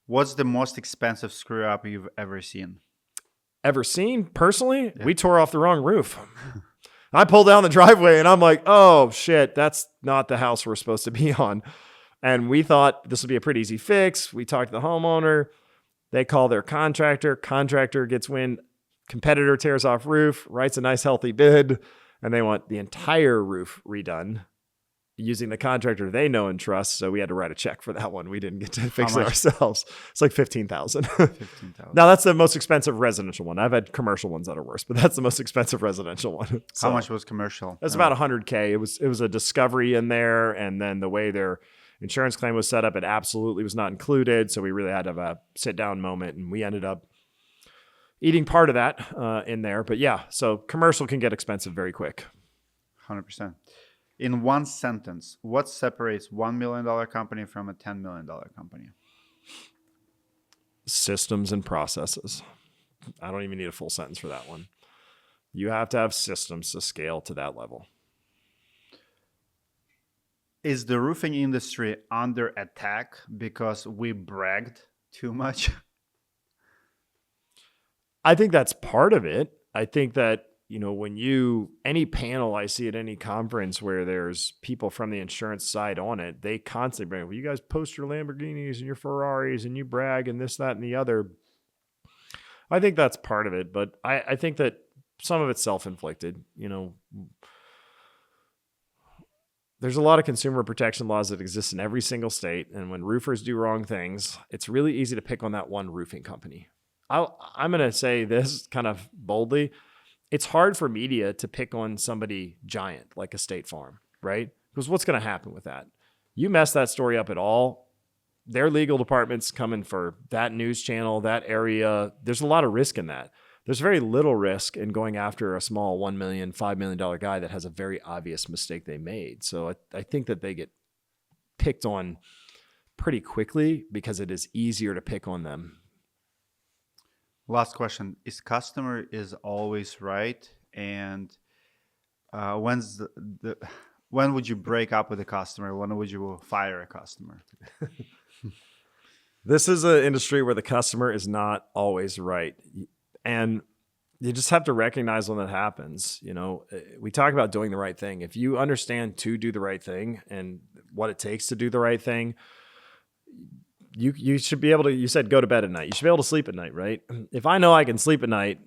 What's the most expensive screw up you've ever seen? Ever seen? Personally, we tore off the wrong roof. I pulled down the driveway and I'm like, oh shit, that's not the house we're supposed to be on. And we thought this would be a pretty easy fix. We talked to the homeowner. They call their contractor. Contractor gets wind. Competitor tears off roof, writes a nice healthy bid, and they want the entire roof redone using the contractor they know and trust. So we had to write a check for that one. We didn't get to fix it ourselves. It's like $15,000. $15,000. Now that's the most expensive residential one. I've had commercial ones that are worse, but that's the most expensive residential one. So how much was commercial? That's about $100K. It was a discovery in there. And then the way their insurance claim was set up, it absolutely was not included. So we really had to have a sit down moment and we ended up eating part of that in there. But yeah, so commercial can get expensive very quick. 100%. In one sentence, what separates $1 million company from a $10 million company? Systems and processes. I don't even need a full sentence for that one. You have to have systems to scale to that level. Is the roofing industry under attack because we bragged too much? I think that's part of it. I think that, when any panel I see at any conference where there's people from the insurance side on it, they constantly bring, well, you guys post your Lamborghinis and your Ferraris and you brag and this, that, and the other. I think that's part of it, but I think that some of it's self-inflicted. There's a lot of consumer protection laws that exist in every single state. And when roofers do wrong things, it's really easy to pick on that one roofing company. I'm going to say this kind of boldly. It's hard for media to pick on somebody giant like a State Farm, right? Because what's going to happen with that? You mess that story up at all, their legal department's coming for that news channel, that area. There's a lot of risk in that. There's very little risk in going after a small $1 million, $5 million guy that has a very obvious mistake they made. So I think that they get picked on pretty quickly because it is easier to pick on them. Last question. Is customer is always right? And when would you break up with a customer? When would you fire a customer? This is an industry where the customer is not always right. And you just have to recognize when that happens. We talk about doing the right thing. If you understand to do the right thing and what it takes to do the right thing, you should be able to, you said go to bed at night. You should be able to sleep at night, right? If I know I can sleep at night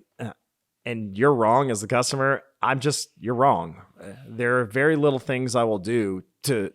and you're wrong as the customer, you're wrong. There are very little things I will do to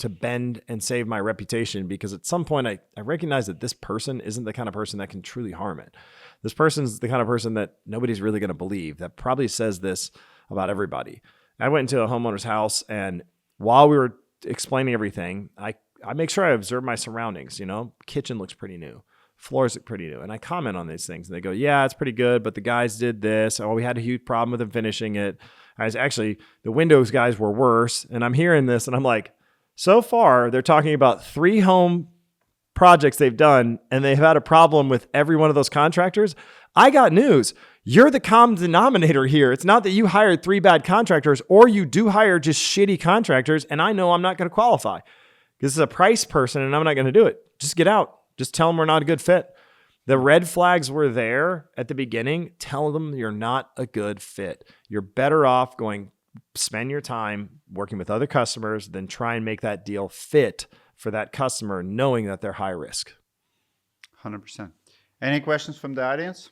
bend and save my reputation, because at some point I recognize that this person isn't the kind of person that can truly harm it. This person's the kind of person that nobody's really going to believe, that probably says this about everybody. I went into a homeowner's house, and while we were explaining everything, I make sure I observe my surroundings. Kitchen looks pretty new. Floors look pretty new. And I comment on these things. And they go, yeah, it's pretty good, but the guys did this. Oh, we had a huge problem with them finishing it. The windows guys were worse. And I'm hearing this, and I'm like, so far, they're talking about 3 home projects they've done, and they've had a problem with every one of those contractors. I got news. You're the common denominator here. It's not that you hired 3 bad contractors, or you do hire just shitty contractors, and I know I'm not going to qualify. This is a price person, and I'm not going to do it. Just get out. Just tell them we're not a good fit. The red flags were there at the beginning. Tell them you're not a good fit. You're better off spend your time working with other customers than try and make that deal fit for that customer, knowing that they're high risk. 100%. Any questions from the audience?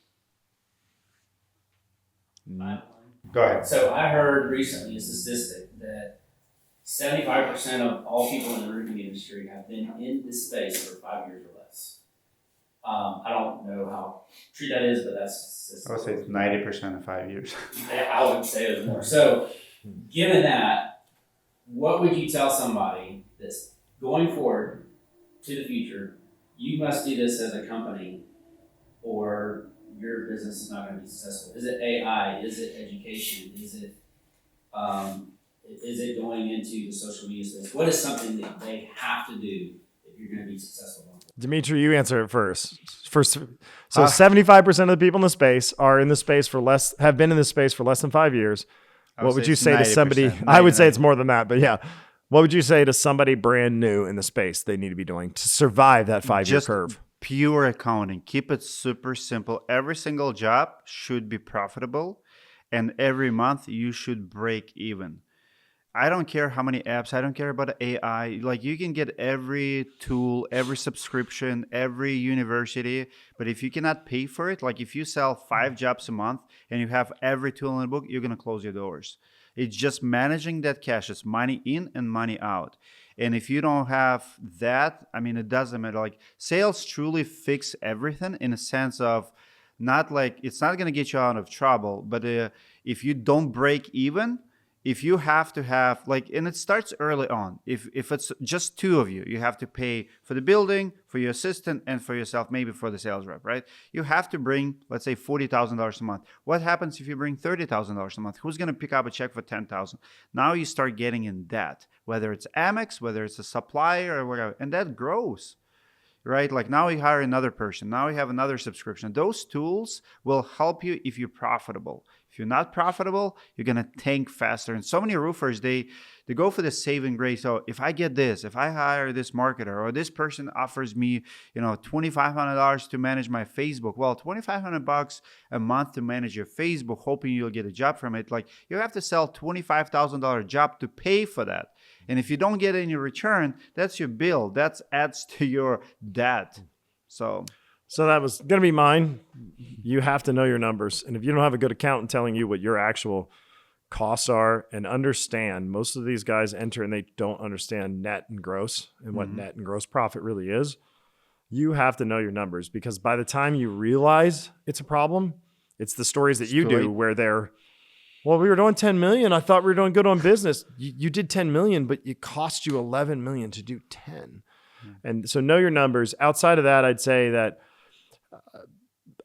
Go ahead. So I heard recently a statistic that 75% of all people in the roofing industry have been in this space for 5 years or less. I don't know how true that is, but that's I would say it's 90% of 5 years. I would say it was more. So given that, what would you tell somebody that's going forward to the future, you must do this as a company or your business is not going to be successful? Is it AI? Is it education? Is it going into the social media space? What is something that they have to do if you're going to be successful? Dimitri, you answer it first. So 75% of the people in the space have been in this space for less than 5 years. What would you say to somebody? I would say it's more than that, but yeah. What would you say to somebody brand new in the space they need to be doing to survive that 5-year curve? Pure accounting. Keep it super simple. Every single job should be profitable, and every month you should break even. I don't care how many apps. I don't care about AI. Like, you can get every tool, every subscription, every university. But if you cannot pay for it, like if you sell 5 jobs a month and you have every tool in the book, you're going to close your doors. It's just managing that cash. It's money in and money out. And if you don't have that, it doesn't matter. Like, sales truly fix everything in a sense of not like, it's not going to get you out of trouble. But if you don't break even, if you have to have like, and it starts early on. If it's just two of you, you have to pay for the building, for your assistant, and for yourself, maybe for the sales rep, right? You have to bring, let's say, $40,000 a month. What happens if you bring $30,000 a month? Who's going to pick up a check for $10,000? Now you start getting in debt, whether it's Amex, whether it's a supplier or whatever, and that grows. Right? Like now you hire another person. Now you have another subscription. Those tools will help you if you're profitable. If you're not profitable, you're going to tank faster. And so many roofers, they go for the saving grace. So if I get this, if I hire this marketer or this person offers me, $2,500 to manage my Facebook, well, $2,500 a month to manage your Facebook, hoping you'll get a job from it. Like you have to sell $25,000 job to pay for that. And if you don't get any return, that's your bill. That adds to your debt. So that was going to be mine. You have to know your numbers. And if you don't have a good accountant telling you what your actual costs are and understand, most of these guys enter and they don't understand net and gross and what net and gross profit really is. You have to know your numbers, because by the time you realize it's a problem, it's the stories that you do where they're, well, we were doing 10 million. I thought we were doing good on business. You did 10 million, but it cost you 11 million to do 10. And so know your numbers. Outside of that, I'd say that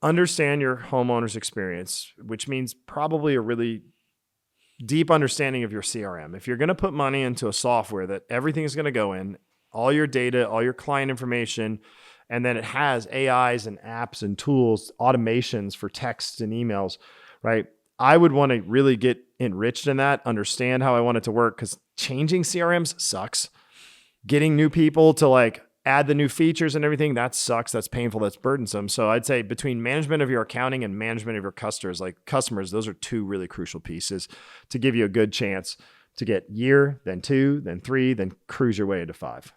understand your homeowner's experience, which means probably a really deep understanding of your CRM. If you're going to put money into a software that everything is going to go in, all your data, all your client information, and then it has AIs and apps and tools, automations for texts and emails, right? I would want to really get enriched in that, understand how I want it to work, because changing CRMs sucks. Getting new people to like add the new features and everything, that sucks. That's painful. That's burdensome. So I'd say between management of your accounting and management of your customers, those are two really crucial pieces to give you a good chance to get year, then 2, then 3, then cruise your way into 5.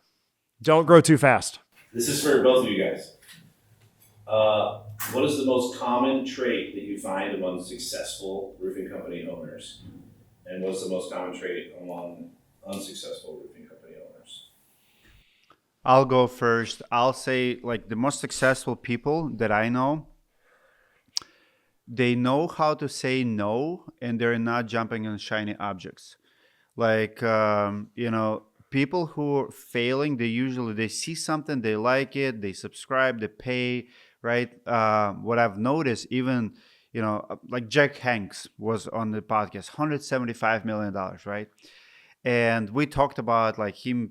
Don't grow too fast. This is for both of you guys. What is the most common trait that you find among successful roofing company owners? And what's the most common trait among unsuccessful roofing company owners? I'll go first. I'll say like the most successful people that I know, they know how to say no and they're not jumping on shiny objects. Like, people who are failing, they see something, they like it, they subscribe, they pay, right? What I've noticed, even, like Jack Hanks was on the podcast, $175 million, right? And we talked about like him,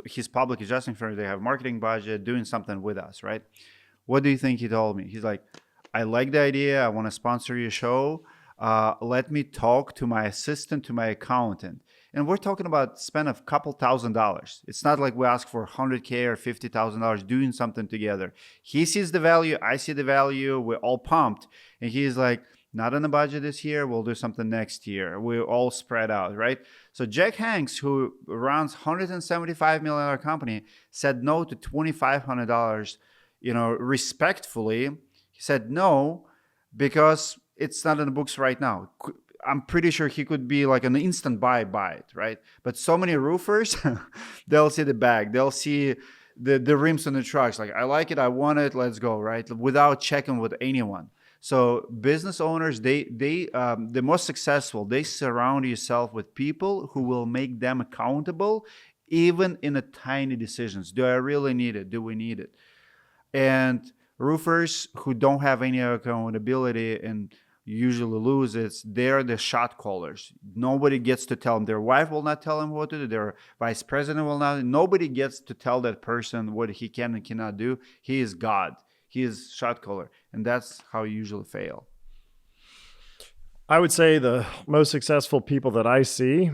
his public adjusting firm, they have marketing budget, doing something with us, right? What do you think he told me? He's like, I like the idea. I want to sponsor your show. Let me talk to my assistant, to my accountant. And we're talking about spend a couple $1,000s. It's not like we ask for $100K or $50,000 doing something together. He sees the value. I see the value. We're all pumped. And he's like, not on the budget this year. We'll do something next year. We're all spread out, right? So Jack Hanks, who runs $175 million company, said no to $2,500, respectfully. He said no because it's not in the books right now. I'm pretty sure he could be like an instant buy it, right? But so many roofers, they'll see the bag, they'll see the rims on the trucks. Like, I like it, I want it, let's go, right? Without checking with anyone. So business owners, the most successful, they surround yourself with people who will make them accountable, even in the tiny decisions. Do I really need it? Do we need it? And roofers who don't have any accountability and usually lose, they're the shot callers. Nobody gets to tell them. Their wife will not tell them what to do. Their vice president will not. Nobody gets to tell that person what he can and cannot do. He is God. He is shot caller. And that's how you usually fail. I would say the most successful people that I see,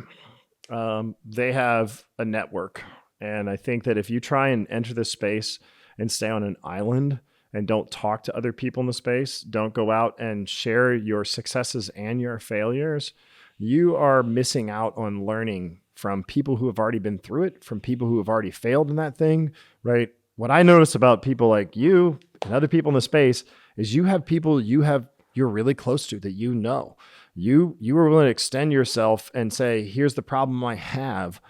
they have a network. And I think that if you try and enter this space and stay on an island and don't talk to other people in the space, don't go out and share your successes and your failures, you are missing out on learning from people who have already been through it, from people who have already failed in that thing, right? What I notice about people like you and other people in the space is you have people you're really close to that you know. You are willing to extend yourself and say, here's the problem I have.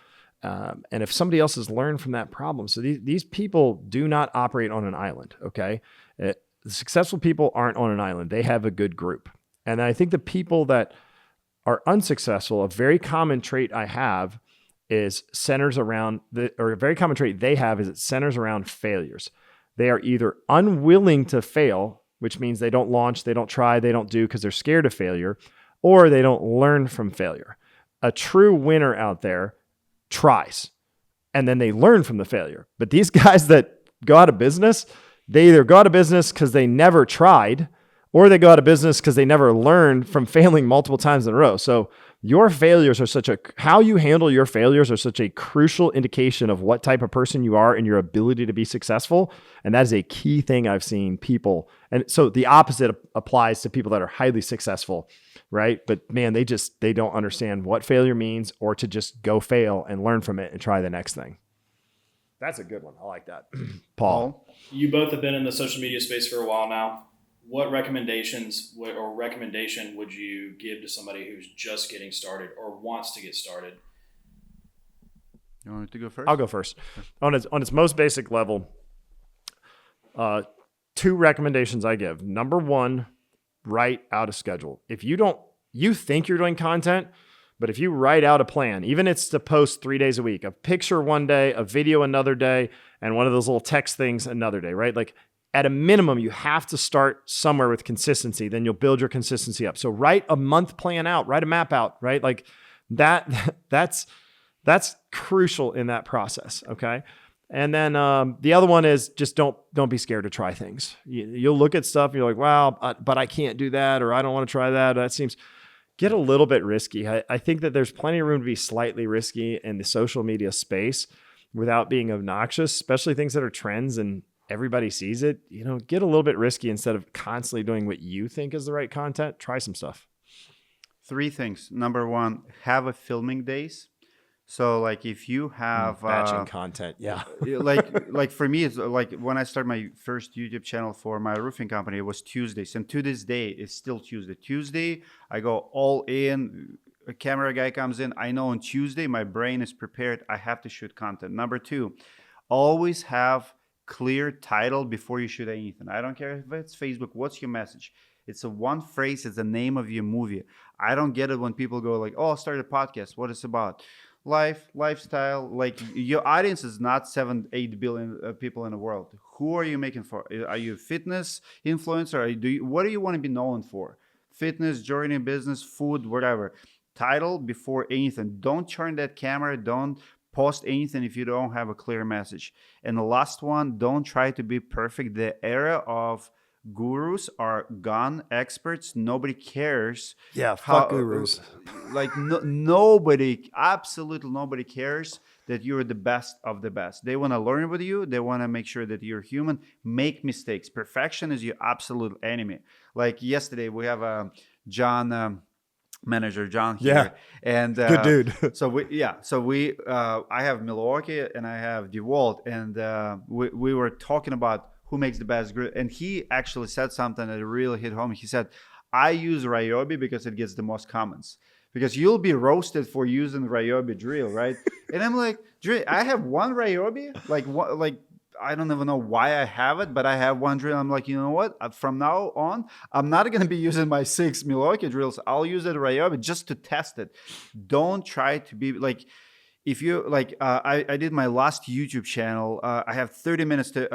And if somebody else has learned from that problem, so these people do not operate on an island, okay? The successful people aren't on an island. They have a good group. And I think the people that are unsuccessful, a very common trait I have is centers around or a very common trait they have is it centers around failures. They are either unwilling to fail, which means they don't launch, they don't try, they don't do because they're scared of failure, or they don't learn from failure. A true winner out there tries and then they learn from the failure. But these guys that go out of business, they either go out of business because they never tried, or they go out of business because they never learned from failing multiple times in a row. So your failures are how you handle your failures are such a crucial indication of what type of person you are and your ability to be successful. And that is a key thing I've seen people. And so the opposite applies to people that are highly successful, right? But man, they don't understand what failure means or to just go fail and learn from it and try the next thing. That's a good one. I like that. Paul. You both have been in the social media space for a while now. What recommendations or recommendation would you give to somebody who's just getting started or wants to get started? You want me to go first? I'll go first. On its most basic level, 2 recommendations I give. Number 1, write out a schedule. If you think you're doing content, but if you write out a plan, even it's to post 3 days a week, a picture one day, a video another day, and one of those little text things another day, right? Like at a minimum, you have to start somewhere with consistency. Then you'll build your consistency up. So write a month plan out, write a map out, right? Like that's crucial in that process. Okay. And then the other one is just don't be scared to try things. You'll look at stuff and you're like, wow, but I can't do that, or I don't want to try that. That seems get a little bit risky. I think that there's plenty of room to be slightly risky in the social media space without being obnoxious, especially things that are trends and everybody sees it. Get a little bit risky instead of constantly doing what you think is the right content. Try some stuff. 3 things. Number 1, have a filming days. So like if you have batching content, yeah. like for me, it's like when I started my first YouTube channel for my roofing company, it was Tuesdays, and to this day, it's still Tuesday. Tuesday, I go all in. A camera guy comes in. I know on Tuesday, my brain is prepared. I have to shoot content. Number 2, always have clear title before you shoot anything. I don't care if it's Facebook. What's your message? It's a one phrase. It's the name of your movie. I don't get it when people go like, "Oh, I'll start a podcast." What it's about? Life, lifestyle. Like your audience is not 7-8 billion people in the world. Who are you making for? Are you a fitness influencer? What do you want to be known for? Fitness, journey, business, food, whatever. Title before anything. Don't turn that camera. Don't post anything if you don't have a clear message. And the last one, don't try to be perfect. The era of gurus are gone, experts. Nobody cares. Yeah, fuck gurus. Like nobody, absolutely nobody cares that you're the best of the best. They want to learn with you. They want to make sure that you're human. Make mistakes. Perfection is your absolute enemy. Like yesterday, we have a manager John here, yeah, and good dude. I have Milwaukee and I have DeWalt, and we were talking about who makes the best grill, and he actually said something that really hit home. He said, I use Ryobi because it gets the most comments, because you'll be roasted for using Ryobi drill, right? And I'm like, I have one Ryobi, like I don't even know why I have it, but I have one drill. I'm like, you know what? From now on, I'm not going to be using my 6 Milwaukee drills. I'll use it Ryobi just to test it. Don't try to be like, if you like, I did my last YouTube channel. I have 30 minutes to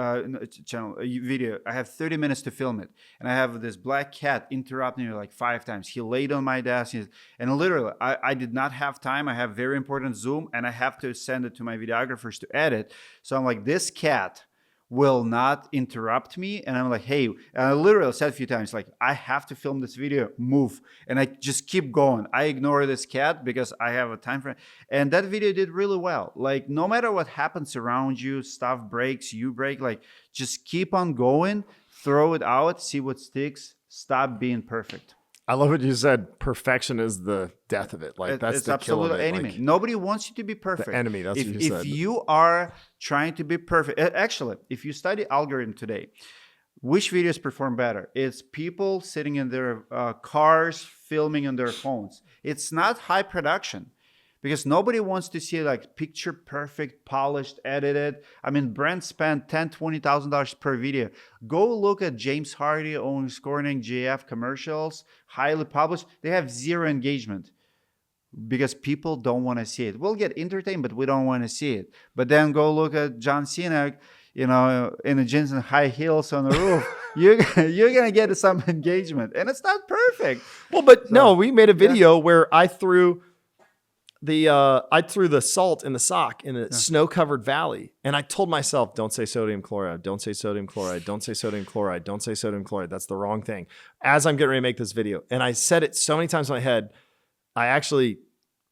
video. I have 30 minutes to film it, and I have this black cat interrupting me like 5 times. He laid on my desk, and literally, I did not have time. I have very important Zoom, and I have to send it to my videographers to edit. So I'm like, this cat will not interrupt me, and I'm like, hey, and I literally said a few times, like, I have to film this video, move, and I just keep going. I ignore this cat because I have a time frame, and that video did really well. Like, no matter what happens around you, stuff breaks, you break, like, just keep on going, throw it out, see what sticks, stop being perfect. I love what you said. Perfection is the death of it. Like that's it's the kill of it. Enemy. Like, nobody wants you to be perfect. The enemy. That's what you said. If you are trying to be perfect, actually, if you study algorithm today, which videos perform better? It's people sitting in their cars, filming on their phones. It's not high production. Because nobody wants to see like picture perfect, polished, edited. I mean, brands spend $10,000, $20,000 per video. Go look at James Hardy, Owens Corning, GF commercials, highly published. They have zero engagement. because people don't want to see it. We'll get entertained, but we don't want to see it. But then go look at John Senac, in the jeans and high heels on the roof. you're gonna get some engagement, and it's not perfect. Well, but no, we made a video where I threw the salt in the sock in a snow-covered valley, and I told myself, "Don't say sodium chloride. Don't say sodium chloride. Don't say sodium chloride. Don't say sodium chloride. That's the wrong thing." As I'm getting ready to make this video, and I said it so many times in my head, I actually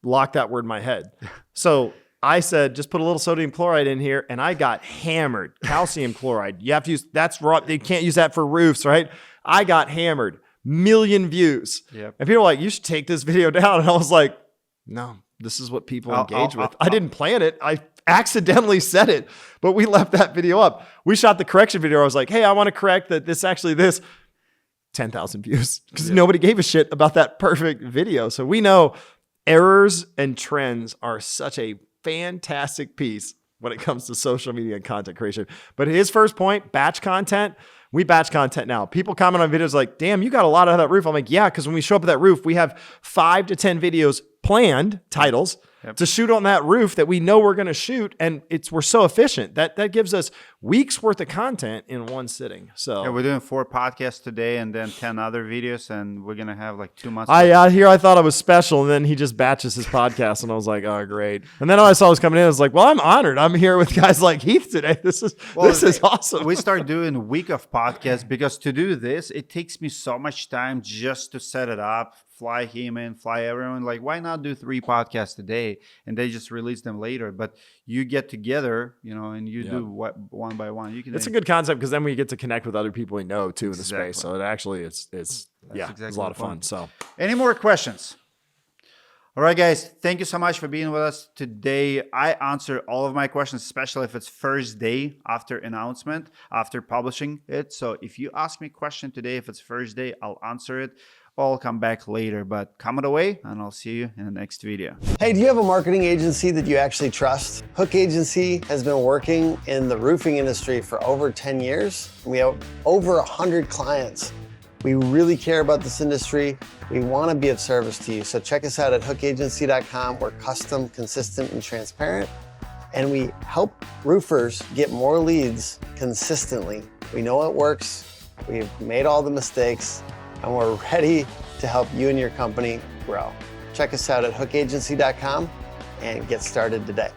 locked that word in my head. So I said, just put a little sodium chloride in here, and I got hammered. Calcium chloride. You have to use, that's raw. They can't use that for roofs, right? I got hammered. Million views. Yep. And people were like, you should take this video down. And I was like, no, this is what people engage with. I didn't plan it. I accidentally said it, but we left that video up. We shot the correction video. I was like, hey, I want to correct that this 10,000 views, because nobody gave a shit about that perfect video. So we know errors and trends are such a fantastic piece when it comes to social media and content creation. But his first point, batch content, we batch content now. People comment on videos like, damn, you got a lot out of that roof. I'm like, yeah, because when we show up at that roof, we have 5 to 10 videos planned, titles, to shoot on that roof that we know we're going to shoot. And we're so efficient that gives us weeks worth of content in one sitting. So yeah, we're doing 4 podcasts today and then 10 other videos, and we're going to have like 2 months. I thought I was special, and then he just batches his podcast, and I was like, oh, great. And then I saw was coming in, I was like, well, I'm honored. I'm here with guys like Heath today. This is awesome. We start doing a week of podcasts because to do this, it takes me so much time just to set it up, fly him in, fly everyone. Like, why not do 3 podcasts a day and they just release them later? But you get together, and you do one by one. It's a good concept because then we get to connect with other people we know too in the space. So it actually it's a lot of fun. So any more questions? All right, guys, thank you so much for being with us today. I answer all of my questions, especially if it's first day after announcement, after publishing it. So if you ask me a question today, if it's first day, I'll answer it. I'll come back later, but comment away, and I'll see you in the next video. Hey, do you have a marketing agency that you actually trust? Hook Agency has been working in the roofing industry for over 10 years. We have over 100 clients. We really care about this industry. We want to be of service to you. So check us out at hookagency.com. We're custom, consistent, and transparent. And we help roofers get more leads consistently. We know it works. We've made all the mistakes, and we're ready to help you and your company grow. Check us out at hookagency.com and get started today.